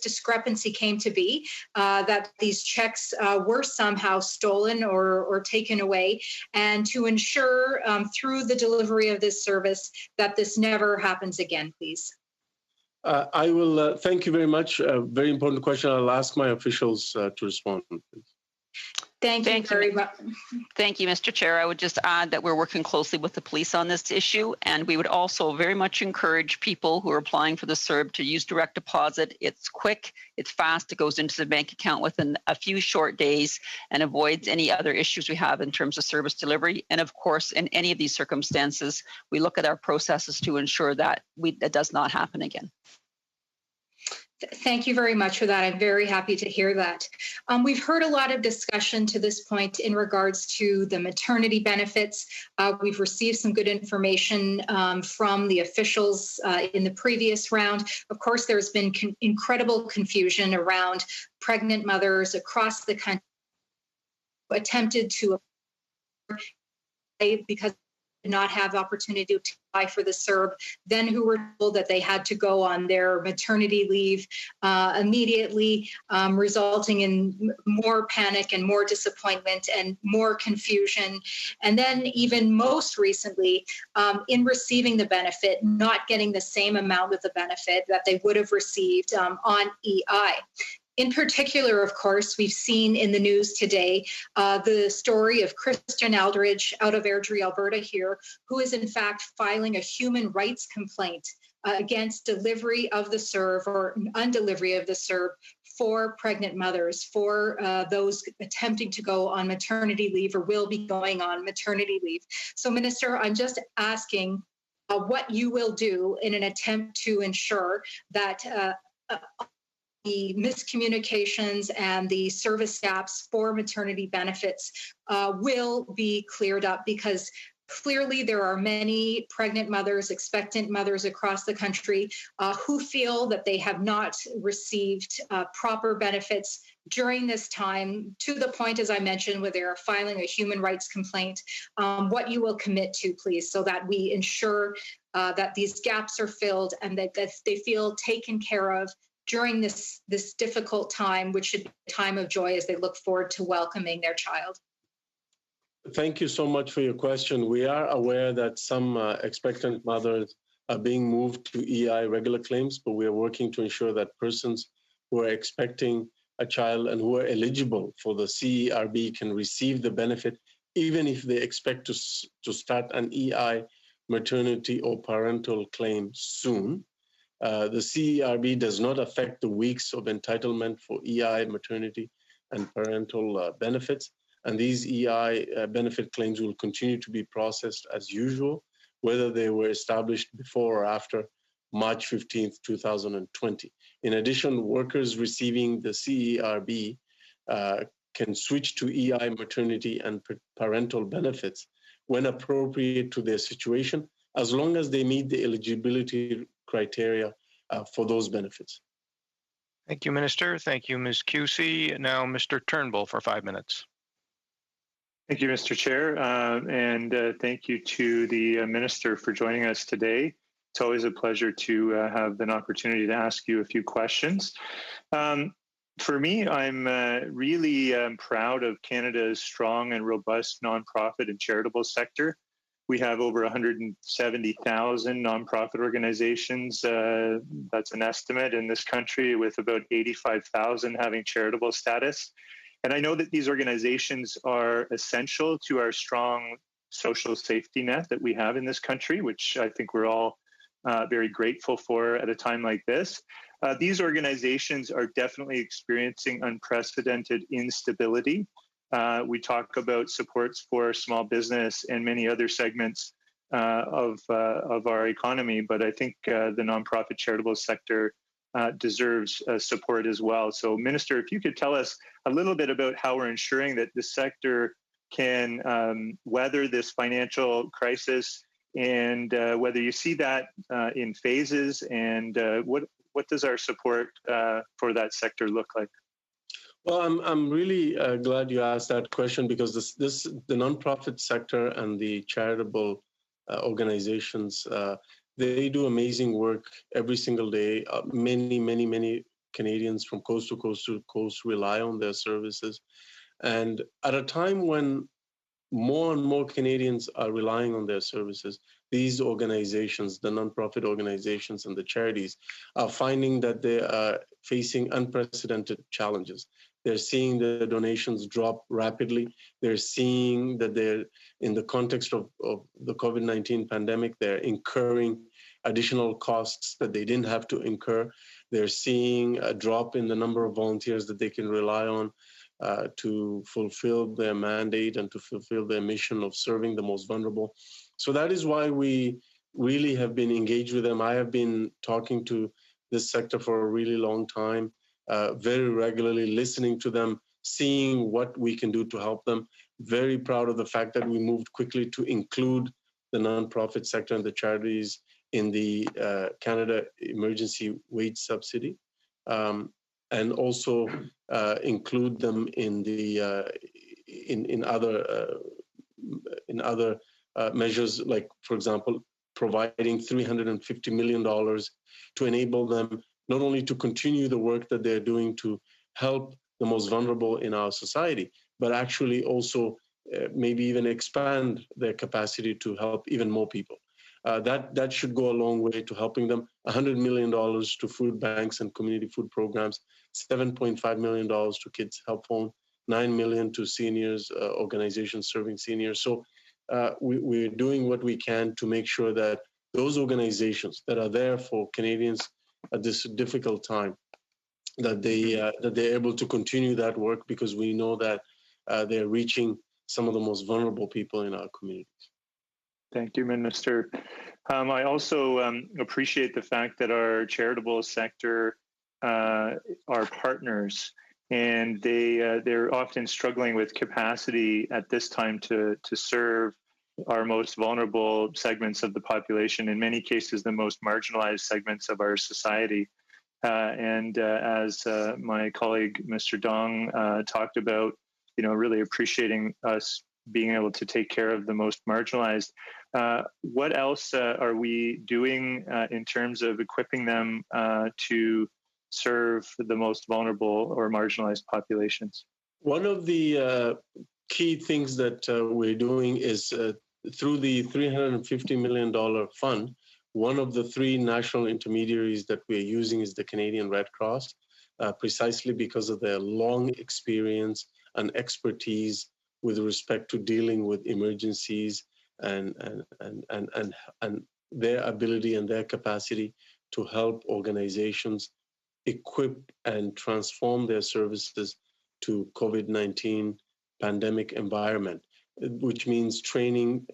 discrepancy came to be, that these checks were somehow stolen or taken away, and to ensure through the delivery of this service that this never happens again, please. I will, thank you very much. A very important question. I'll ask my officials to respond, please. Thank you very much. Thank you, Mr. Chair. I would just add that we're working closely with the police on this issue, and we would also very much encourage people who are applying for the CERB to use direct deposit. It's quick, it's fast, it goes into the bank account within a few short days and avoids any other issues we have in terms of service delivery. And of course, in any of these circumstances, we look at our processes to ensure that that does not happen again. Thank you very much for that. I'm very happy to hear that. We've heard a lot of discussion to this point in regards to the maternity benefits. We've received some good information from the officials in the previous round. Of course, there's been incredible confusion around pregnant mothers across the country who attempted to because did not have opportunity to apply for the CERB, then who were told that they had to go on their maternity leave immediately, resulting in more panic and more disappointment and more confusion. And then even most recently, in receiving the benefit, not getting the same amount of the benefit that they would have received on EI. In particular, of course, we've seen in the news today the story of Christian Aldridge out of Airdrie, Alberta here, who is in fact filing a human rights complaint against delivery of the CERB or undelivery of the CERB for pregnant mothers, for those attempting to go on maternity leave or will be going on maternity leave. So, Minister, I'm just asking what you will do in an attempt to ensure that the miscommunications and the service gaps for maternity benefits will be cleared up, because clearly there are many pregnant mothers, expectant mothers across the country who feel that they have not received proper benefits during this time, to the point, as I mentioned, where they are filing a human rights complaint. What you will commit to, please, so that we ensure that these gaps are filled and that they feel taken care of during this difficult time, which should be a time of joy as they look forward to welcoming their child. Thank you so much for your question. We are aware that some expectant mothers are being moved to EI regular claims, but we are working to ensure that persons who are expecting a child and who are eligible for the CERB can receive the benefit, even if they expect to start an EI maternity or parental claim soon. The CERB does not affect the weeks of entitlement for EI maternity and parental benefits, and these EI benefit claims will continue to be processed as usual, whether they were established before or after March 15th, 2020. In addition, workers receiving the CERB can switch to EI maternity and parental benefits when appropriate to their situation, as long as they meet the eligibility criteria for those benefits. Thank you, Minister. Thank you, Ms. Cusey. Now, Mr. Turnbull for 5 minutes. Thank you, Mr. Chair, and thank you to the Minister for joining us today. It's always a pleasure to have an opportunity to ask you a few questions. For me, I'm really proud of Canada's strong and robust nonprofit and charitable sector. We have over 170,000 nonprofit organizations. That's an estimate in this country, with about 85,000 having charitable status. And I know that these organizations are essential to our strong social safety net that we have in this country, which I think we're all very grateful for at a time like this. These organizations are definitely experiencing unprecedented instability. We talk about supports for small business and many other segments of our economy, but I think the nonprofit charitable sector deserves support as well. So, Minister, if you could tell us a little bit about how we're ensuring that the sector can weather this financial crisis, and whether you see that in phases, and what does our support for that sector look like? Well, I'm really glad you asked that question, because the nonprofit sector and the charitable organizations, they do amazing work every single day. Many Canadians from coast to coast rely on their services. And at a time when more and more Canadians are relying on their services, these organizations, the nonprofit organizations and the charities, are finding that they are facing unprecedented challenges. They're seeing the donations drop rapidly. They're seeing that they're, in the context of the COVID-19 pandemic, they're incurring additional costs that they didn't have to incur. They're seeing a drop in the number of volunteers that they can rely on to fulfill their mandate and to fulfill their mission of serving the most vulnerable. So that is why we really have been engaged with them. I have been talking to this sector for a really long time, very regularly, listening to them, seeing what we can do to help them. Very proud of the fact that we moved quickly to include the nonprofit sector and the charities in the Canada Emergency Wage Subsidy, and also include them in the in other measures like, for example, providing $350 million to enable them not only to continue the work that they're doing to help the most vulnerable in our society, but actually also maybe even expand their capacity to help even more people. That should go a long way to helping them. $100 million to food banks and community food programs, $7.5 million to Kids Help Phone, $9 million to seniors, organizations serving seniors. So we're doing what we can to make sure that those organizations that are there for Canadians at this difficult time, that they're able to continue that work, because we know that they're reaching some of the most vulnerable people in our communities. Thank you, Minister. I also appreciate the fact that our charitable sector are partners, and they're often struggling with capacity at this time to serve our most vulnerable segments of the population, in many cases the most marginalized segments of our society. As my colleague Mr. Dong talked about, really appreciating us being able to take care of the most marginalized. What else are we doing in terms of equipping them to serve the most vulnerable or marginalized populations? One of the key things that we're doing is through the $350 million fund, one of the three national intermediaries that we're using is the Canadian Red Cross, precisely because of their long experience and expertise with respect to dealing with emergencies and their ability and their capacity to help organizations equip and transform their services to COVID-19 pandemic environment, which means training,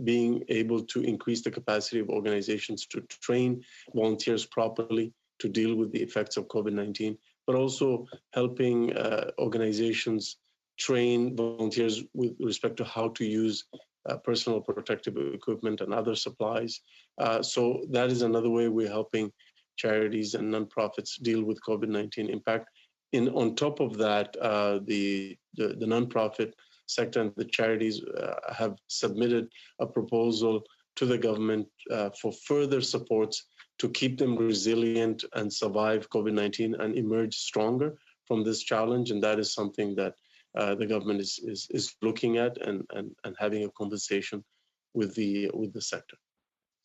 being able to increase the capacity of organizations to train volunteers properly to deal with the effects of COVID-19, but also helping organizations train volunteers with respect to how to use personal protective equipment and other supplies. So that is another way we're helping charities and nonprofits deal with COVID-19 impact. On top of that, the nonprofit sector and the charities have submitted a proposal to the government for further supports to keep them resilient and survive COVID-19 and emerge stronger from this challenge. And that is something that the government is looking at and having a conversation with the sector.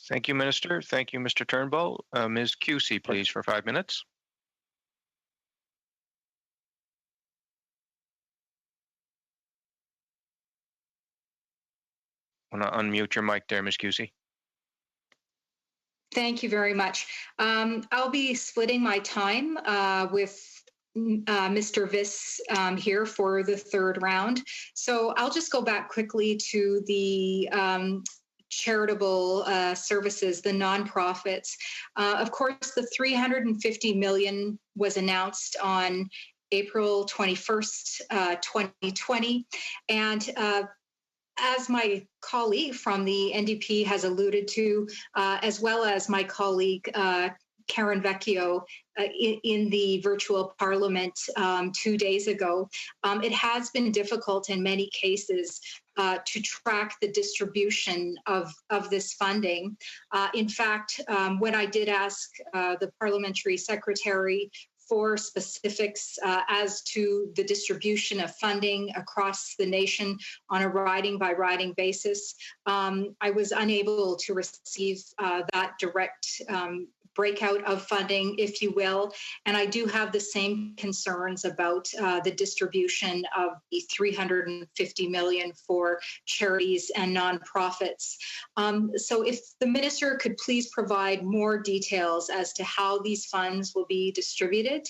Thank you, Minister. Thank you, Mr. Turnbull. Ms. Cusey, please, for 5 minutes. I want to unmute your mic there, Ms. Cusey. Thank you very much. I'll be splitting my time with Mr. Viss here for the third round. So I'll just go back quickly to the charitable services, the nonprofits. Of course, the $350 million was announced on April 21st, 2020. And as my colleague from the NDP has alluded to, as well as my colleague Karen Vecchio in the virtual parliament 2 days ago, it has been difficult in many cases to track the distribution of this funding. In fact, when I did ask the parliamentary secretary for specifics as to the distribution of funding across the nation on a riding by riding basis, I was unable to receive that direct breakout of funding, if you will. And I do have the same concerns about the distribution of the $350 million for charities and nonprofits. So if the minister could please provide more details as to how these funds will be distributed,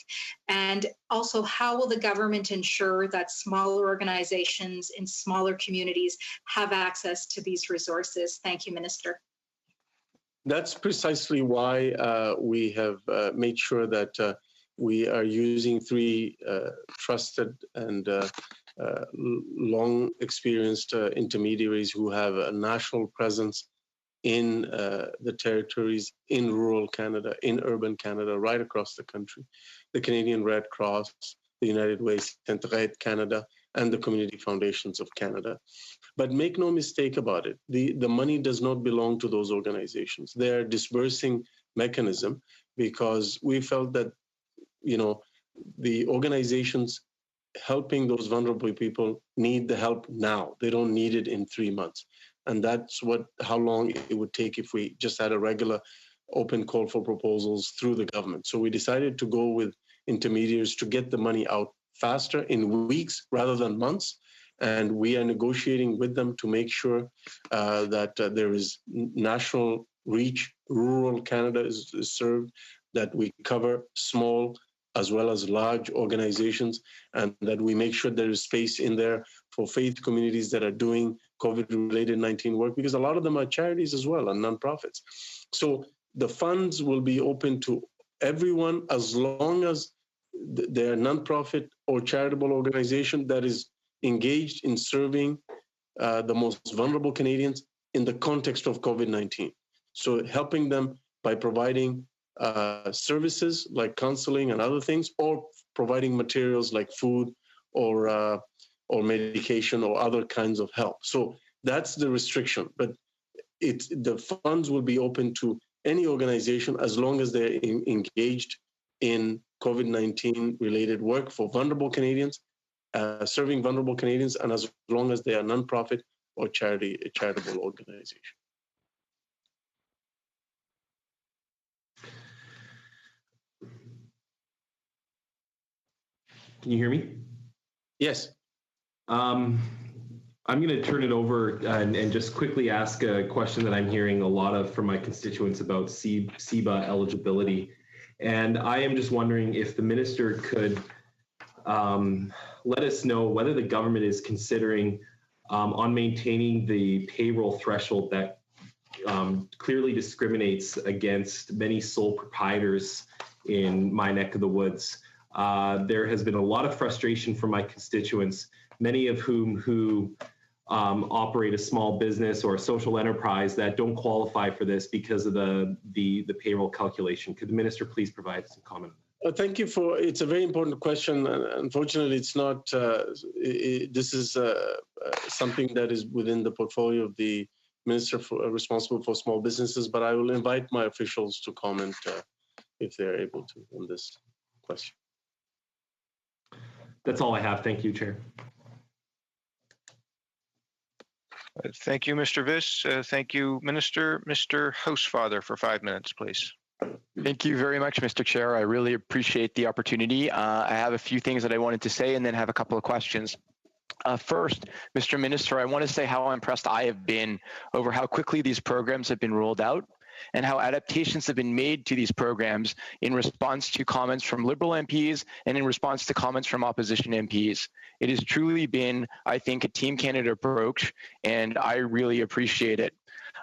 and also how will the government ensure that smaller organizations in smaller communities have access to these resources? Thank you, Minister. That's precisely why we have made sure that we are using three trusted and long experienced intermediaries who have a national presence in the territories, in rural Canada, in urban Canada, right across the country. The Canadian Red Cross, the United Way, Centraide Canada, and the Community Foundations of Canada. But make no mistake about it, the money does not belong to those organizations. They're disbursing mechanism because we felt that, the organizations helping those vulnerable people need the help now. They don't need it in 3 months. And that's how long it would take if we just had a regular open call for proposals through the government. So we decided to go with intermediaries to get the money out faster in weeks rather than months. And we are negotiating with them to make sure that there is national reach, rural Canada is served, that we cover small as well as large organizations, and that we make sure there is space in there for faith communities that are doing COVID-related 19 work, because a lot of them are charities as well and nonprofits. So the funds will be open to everyone as long as they're a nonprofit or charitable organization that is engaged in serving the most vulnerable Canadians in the context of COVID-19. So helping them by providing services like counseling and other things, or providing materials like food or medication or other kinds of help. So that's the restriction. But the funds will be open to any organization as long as they're engaged in COVID-19 related work for vulnerable Canadians, serving vulnerable Canadians, and as long as they are nonprofit or charitable organization. Can you hear me? Yes. I'm going to turn it over and just quickly ask a question that I'm hearing a lot of from my constituents about CEBA eligibility. And I am just wondering if the minister could let us know whether the government is considering on maintaining the payroll threshold that clearly discriminates against many sole proprietors in my neck of the woods. There has been a lot of frustration from my constituents, many of whom operate a small business or a social enterprise that don't qualify for this because of the payroll calculation. Could the minister please provide some comment? Thank you it's a very important question. Unfortunately, it's not, this is something that is within the portfolio of the minister responsible for small businesses, but I will invite my officials to comment if they're able to on this question. That's all I have. Thank you, Chair. Thank you, Mr. Viss. Thank you, Minister. Mr. Housefather, for 5 minutes, please. Thank you very much, Mr. Chair. I really appreciate the opportunity. I have a few things that I wanted to say and then have a couple of questions. First, Mr. Minister, I want to say how impressed I have been over how quickly these programs have been rolled out and how adaptations have been made to these programs in response to comments from Liberal MPs and in response to comments from opposition MPs. It has truly been, I think, a Team Canada approach, and I really appreciate it.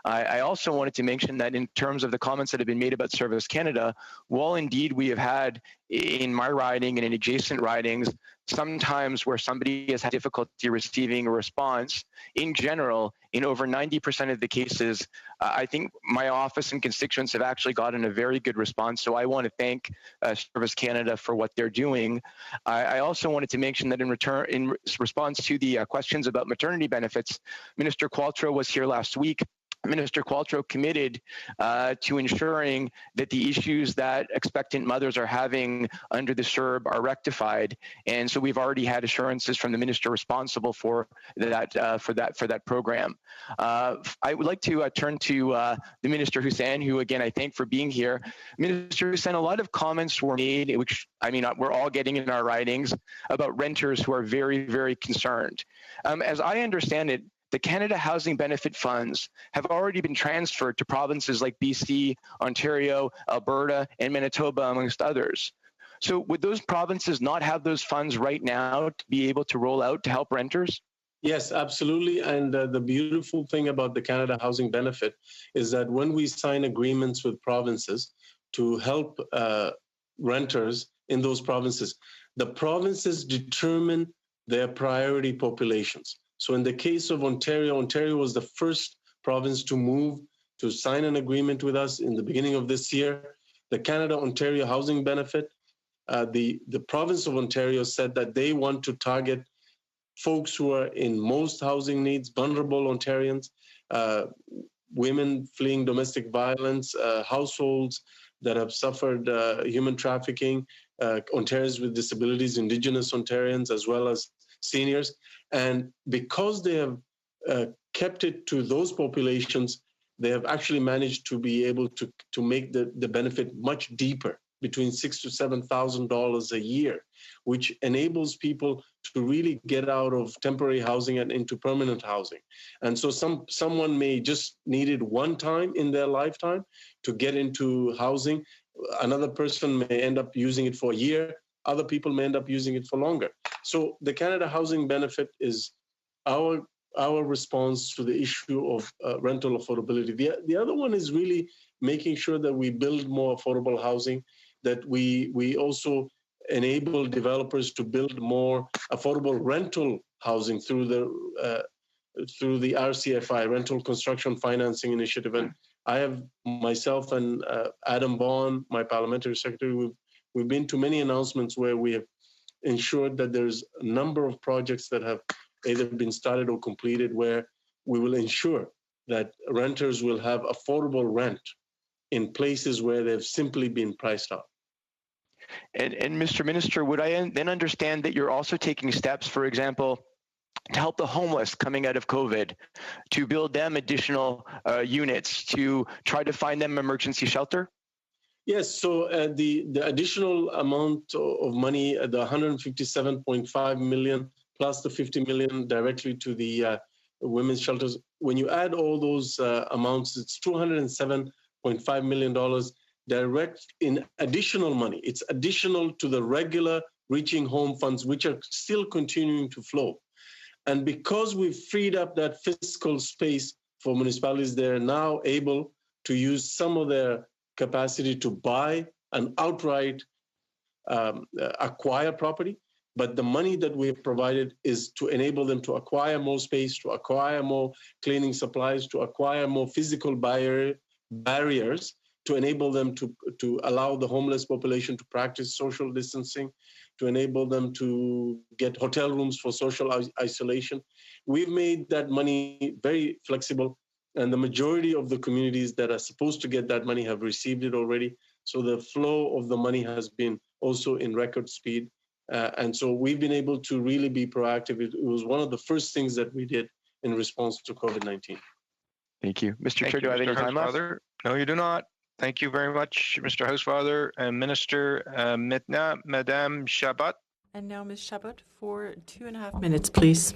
I also wanted to mention that in terms of the comments that have been made about Service Canada, while indeed we have had in my riding and in adjacent ridings, sometimes where somebody has had difficulty receiving a response, in general, in over 90% of the cases, I think my office and constituents have actually gotten a very good response. So I want to thank Service Canada for what they're doing. I also wanted to mention that in response to the questions about maternity benefits, Minister Qualtrough was here last week. Minister Qualtrough committed to ensuring that the issues that expectant mothers are having under the CERB are rectified, and so we've already had assurances from the minister responsible for that program. I would like to turn to the Minister Hussen, who again I thank for being here. Minister Hussen, a lot of comments were made, which I mean we're all getting in our writings, about renters who are very, very concerned. As I understand it, the Canada Housing Benefit Funds have already been transferred to provinces like BC, Ontario, Alberta, and Manitoba, amongst others. So would those provinces not have those funds right now to be able to roll out to help renters? Yes, absolutely. And the beautiful thing about the Canada Housing Benefit is that when we sign agreements with provinces to help renters in those provinces, the provinces determine their priority populations. So in the case of Ontario, Ontario was the first province to sign an agreement with us in the beginning of this year. The Canada-Ontario Housing Benefit, the province of Ontario said that they want to target folks who are in most housing needs, vulnerable Ontarians, women fleeing domestic violence, households that have suffered human trafficking, Ontarians with disabilities, Indigenous Ontarians, as well as seniors. And because they have kept it to those populations, they have actually managed to be able to make the benefit much deeper, between $6,000 to $7,000 a year, which enables people to really get out of temporary housing and into permanent housing. And so someone may just need it one time in their lifetime to get into housing. Another person may end up using it for a year. Other people may end up using it for longer. So the Canada Housing Benefit is our response to the issue of rental affordability. The other one is really making sure that we build more affordable housing, that we also enable developers to build more affordable rental housing through the RCFI, Rental Construction Financing Initiative. And I have myself and Adam Vaughan, my parliamentary secretary, we've been to many announcements where we have ensured that there's a number of projects that have either been started or completed, where we will ensure that renters will have affordable rent in places where they've simply been priced out. And Mr. Minister, would I then understand that you're also taking steps, for example, to help the homeless coming out of COVID, to build them additional units, to try to find them emergency shelter? Yes, so the additional amount of money, the $157.5 million plus the $50 million directly to the women's shelters, when you add all those amounts, it's $207.5 million direct in additional money. It's additional to the regular Reaching Home funds, which are still continuing to flow. And because we've freed up that fiscal space for municipalities, they're now able to use some of their capacity to buy and outright acquire property. But the money that we have provided is to enable them to acquire more space, to acquire more cleaning supplies, to acquire more physical barriers, to enable them to allow the homeless population to practice social distancing, to enable them to get hotel rooms for social isolation. We've made that money very flexible, and the majority of the communities that are supposed to get that money have received it already. So the flow of the money has been also in record speed. And so we've been able to really be proactive. It was one of the first things that we did in response to COVID-19. Thank you. Mr. Chair, do I have any time left? No, you do not. Thank you very much, Mr. Housefather. And Minister, maintenant, Madame Chabot. And now Ms. Chabot for 2.5 minutes, please.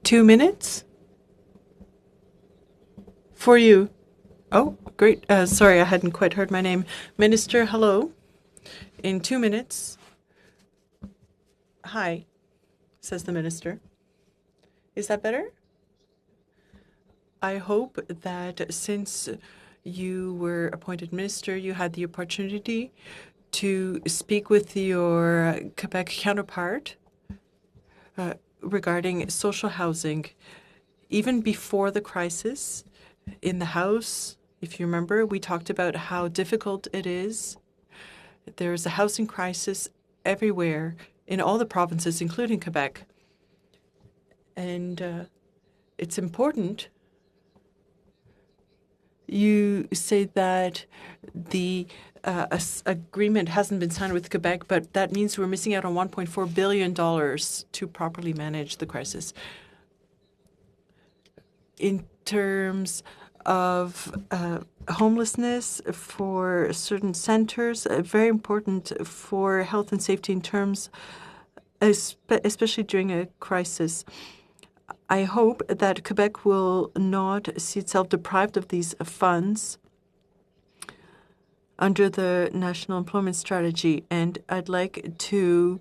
Two minutes? For you. Oh, great. Sorry, I hadn't quite heard my name. Minister, hello. In 2 minutes. Hi, says the minister. Is that better? I hope that since you were appointed minister, you had the opportunity to speak with your Quebec counterpart regarding social housing. Even before the crisis, in the House, if you remember, we talked about how difficult it is. There's a housing crisis everywhere in all the provinces, including Quebec. And it's important. You say that the agreement hasn't been signed with Quebec, but that means we're missing out on $1.4 billion to properly manage the crisis. In terms of homelessness for certain centers, very important for health and safety in terms, especially during a crisis. I hope that Quebec will not see itself deprived of these funds under the National Employment Strategy. And I'd like to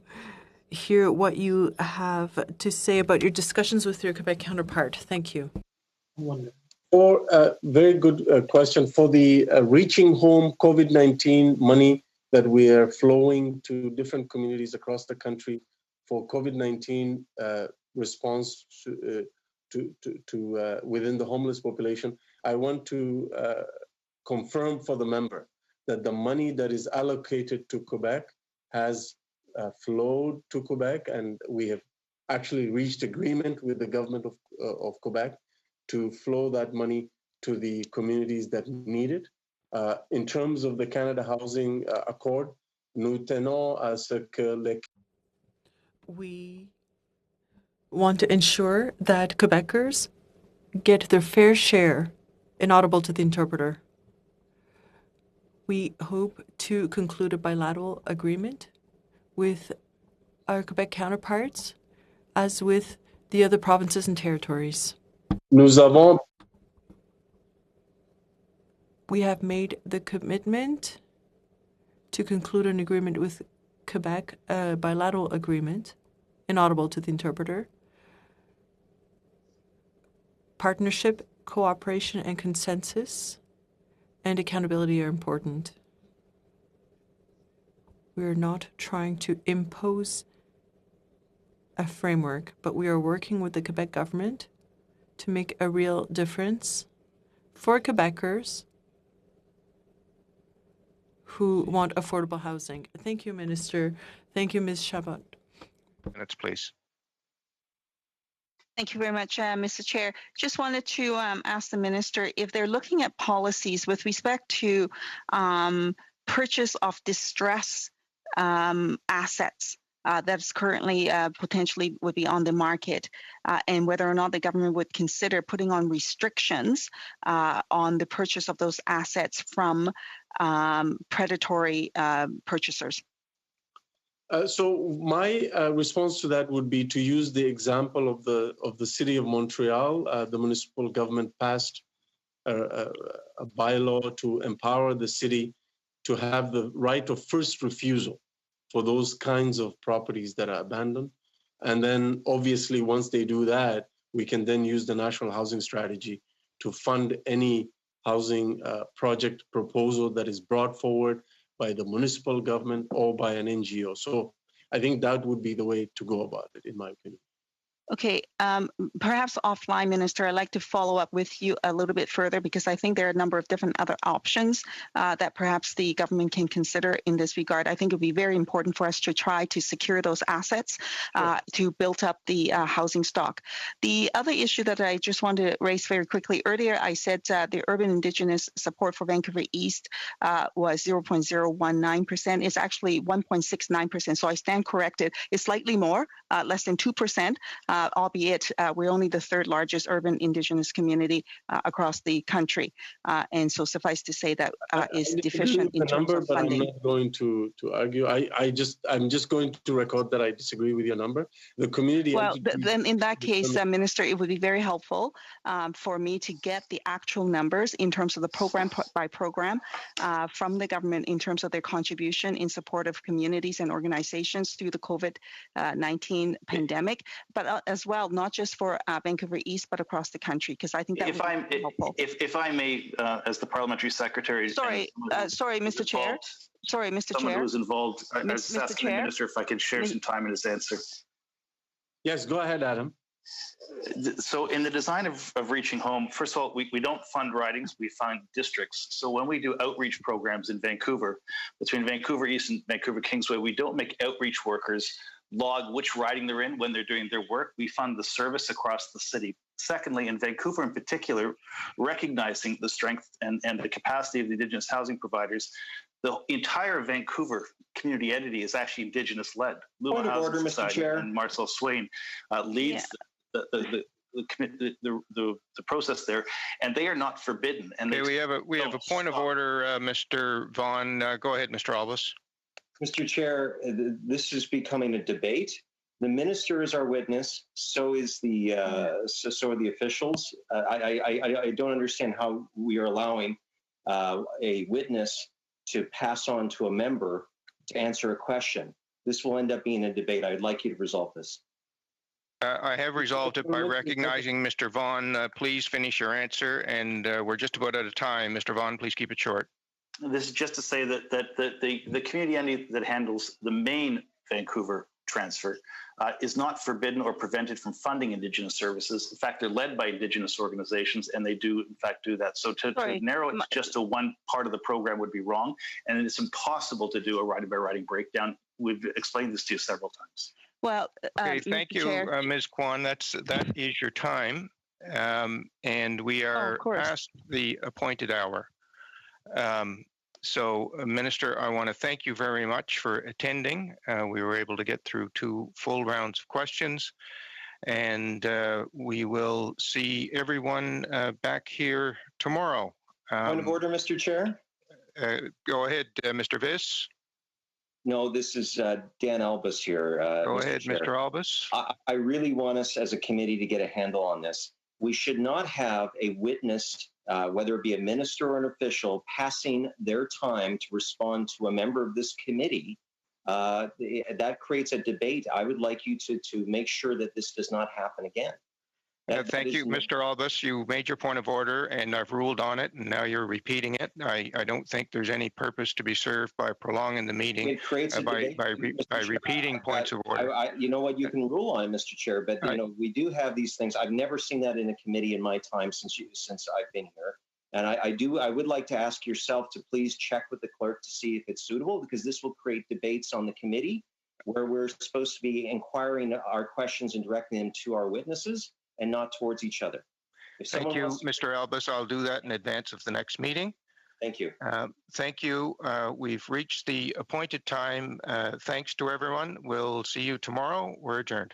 hear what you have to say about your discussions with your Quebec counterpart. Thank you. For a very good question. For the Reaching Home COVID-19 money that we are flowing to different communities across the country for COVID-19 response to within the homeless population, I want to confirm for the member that the money that is allocated to Quebec has flowed to Quebec, and we have actually reached agreement with the government of Quebec to flow that money to the communities that need it. In terms of the Canada Housing Accord, nous tenons à ce que les... We want to ensure that Quebecers get their fair share, inaudible to the interpreter. We hope to conclude a bilateral agreement with our Quebec counterparts, as with the other provinces and territories. We have made the commitment to conclude an agreement with Quebec, a bilateral agreement, inaudible to the interpreter. Partnership, cooperation, and consensus and accountability are important. We are not trying to impose a framework, but we are working with the Quebec government to make a real difference for Quebecers who want affordable housing. Thank you, Minister. Thank you, Ms. Chabot. Minutes, please. Thank you very much, Mr. Chair. Just wanted to ask the Minister if they're looking at policies with respect to purchase of distress assets that's currently potentially would be on the market, and whether or not the government would consider putting on restrictions on the purchase of those assets from predatory purchasers. So my response to that would be to use the example of the city of Montreal. The municipal government passed a bylaw to empower the city to have the right of first refusal for those kinds of properties that are abandoned. And then obviously once they do that, we can then use the National Housing Strategy to fund any housing project proposal that is brought forward by the municipal government or by an NGO. So I think that would be the way to go about it, in my opinion. Okay, perhaps offline, Minister, I'd like to follow up with you a little bit further, because I think there are a number of different other options that perhaps the government can consider in this regard. I think it would be very important for us to try to secure those assets to build up the housing stock. The other issue that I just wanted to raise very quickly, earlier I said the urban Indigenous support for Vancouver East was 0.019%. It's actually 1.69%, so I stand corrected. It's slightly more, less than 2%. Albeit we're only the third largest urban Indigenous community across the country. And so suffice to say that is deficient in terms of funding. I'm not going to argue. I'm just going to record that I disagree with your number. The community. Well, then in that case, Minister, it would be very helpful for me to get the actual numbers in terms of the program by program from the government in terms of their contribution in support of communities and organizations through the COVID-19 pandemic, but as well, not just for Vancouver East, but across the country, because I think that would be helpful. If I may, as the parliamentary secretary. Sorry, Mr. Chair. Sorry, Mr. Chair. Someone who was involved. I was asking the minister if I could share some time in his answer. Yes, go ahead, Adam. So in the design of Reaching Home, first of all, we don't fund ridings, we fund districts. So when we do outreach programs in Vancouver, between Vancouver East and Vancouver Kingsway, we don't make outreach workers log which riding they're in when they're doing their work. We fund the service across the city. Secondly, in Vancouver in particular, recognizing the strength and the capacity of the Indigenous housing providers, the entire Vancouver community entity is actually Indigenous-led. Luma Housing Society and Marcel Swain leads the process there, and they are not forbidden. And okay, we have a point of order, Mr. Vaughan. Go ahead, Mr. Albus. Mr. Chair, this is becoming a debate. The minister is our witness. So is the so are the officials. I don't understand how we are allowing a witness to pass on to a member to answer a question. This will end up being a debate. I'd like you to resolve this. I have resolved it by recognizing Mr. Vaughan. Please finish your answer, and we're just about out of time. Mr. Vaughan, please keep it short. This is just to say that the community entity that handles the main Vancouver transfer is not forbidden or prevented from funding Indigenous services. In fact, they're led by Indigenous organizations, and they do, in fact, do that. So to narrow it just to one part of the program would be wrong, and it's impossible to do a riding-by-riding breakdown. We've explained this to you several times. Well, okay, thank you, Ms. Kwan. That is your time, and we are past the appointed hour. So, Minister, I want to thank you very much for attending. We were able to get through 2 full rounds of questions, and we will see everyone back here tomorrow. Point of order, Mr. Chair. Go ahead, Mr. Viss. No, this is Dan Albus here. Go ahead, Mr. Albus. I really want us as a committee to get a handle on this. We should not have a witness, whether it be a minister or an official, passing their time to respond to a member of this committee. That creates a debate. I would like you to make sure that this does not happen again. Thank you, Mr. Albus. You made your point of order, and I've ruled on it, and now you're repeating it. I don't think there's any purpose to be served by prolonging the meeting. It creates a debate, by repeating points of order. You know what? You can rule on it, Mr. Chair, but you know we do have these things. I've never seen that in a committee in my time since I've been here, and I would like to ask yourself to please check with the clerk to see if it's suitable, because this will create debates on the committee where we're supposed to be inquiring our questions and directing them to our witnesses, and not towards each other. Thank you, Mr. Albus. I'll do that in advance of the next meeting. Thank you. Thank you. We've reached the appointed time. Thanks to everyone. We'll see you tomorrow. We're adjourned.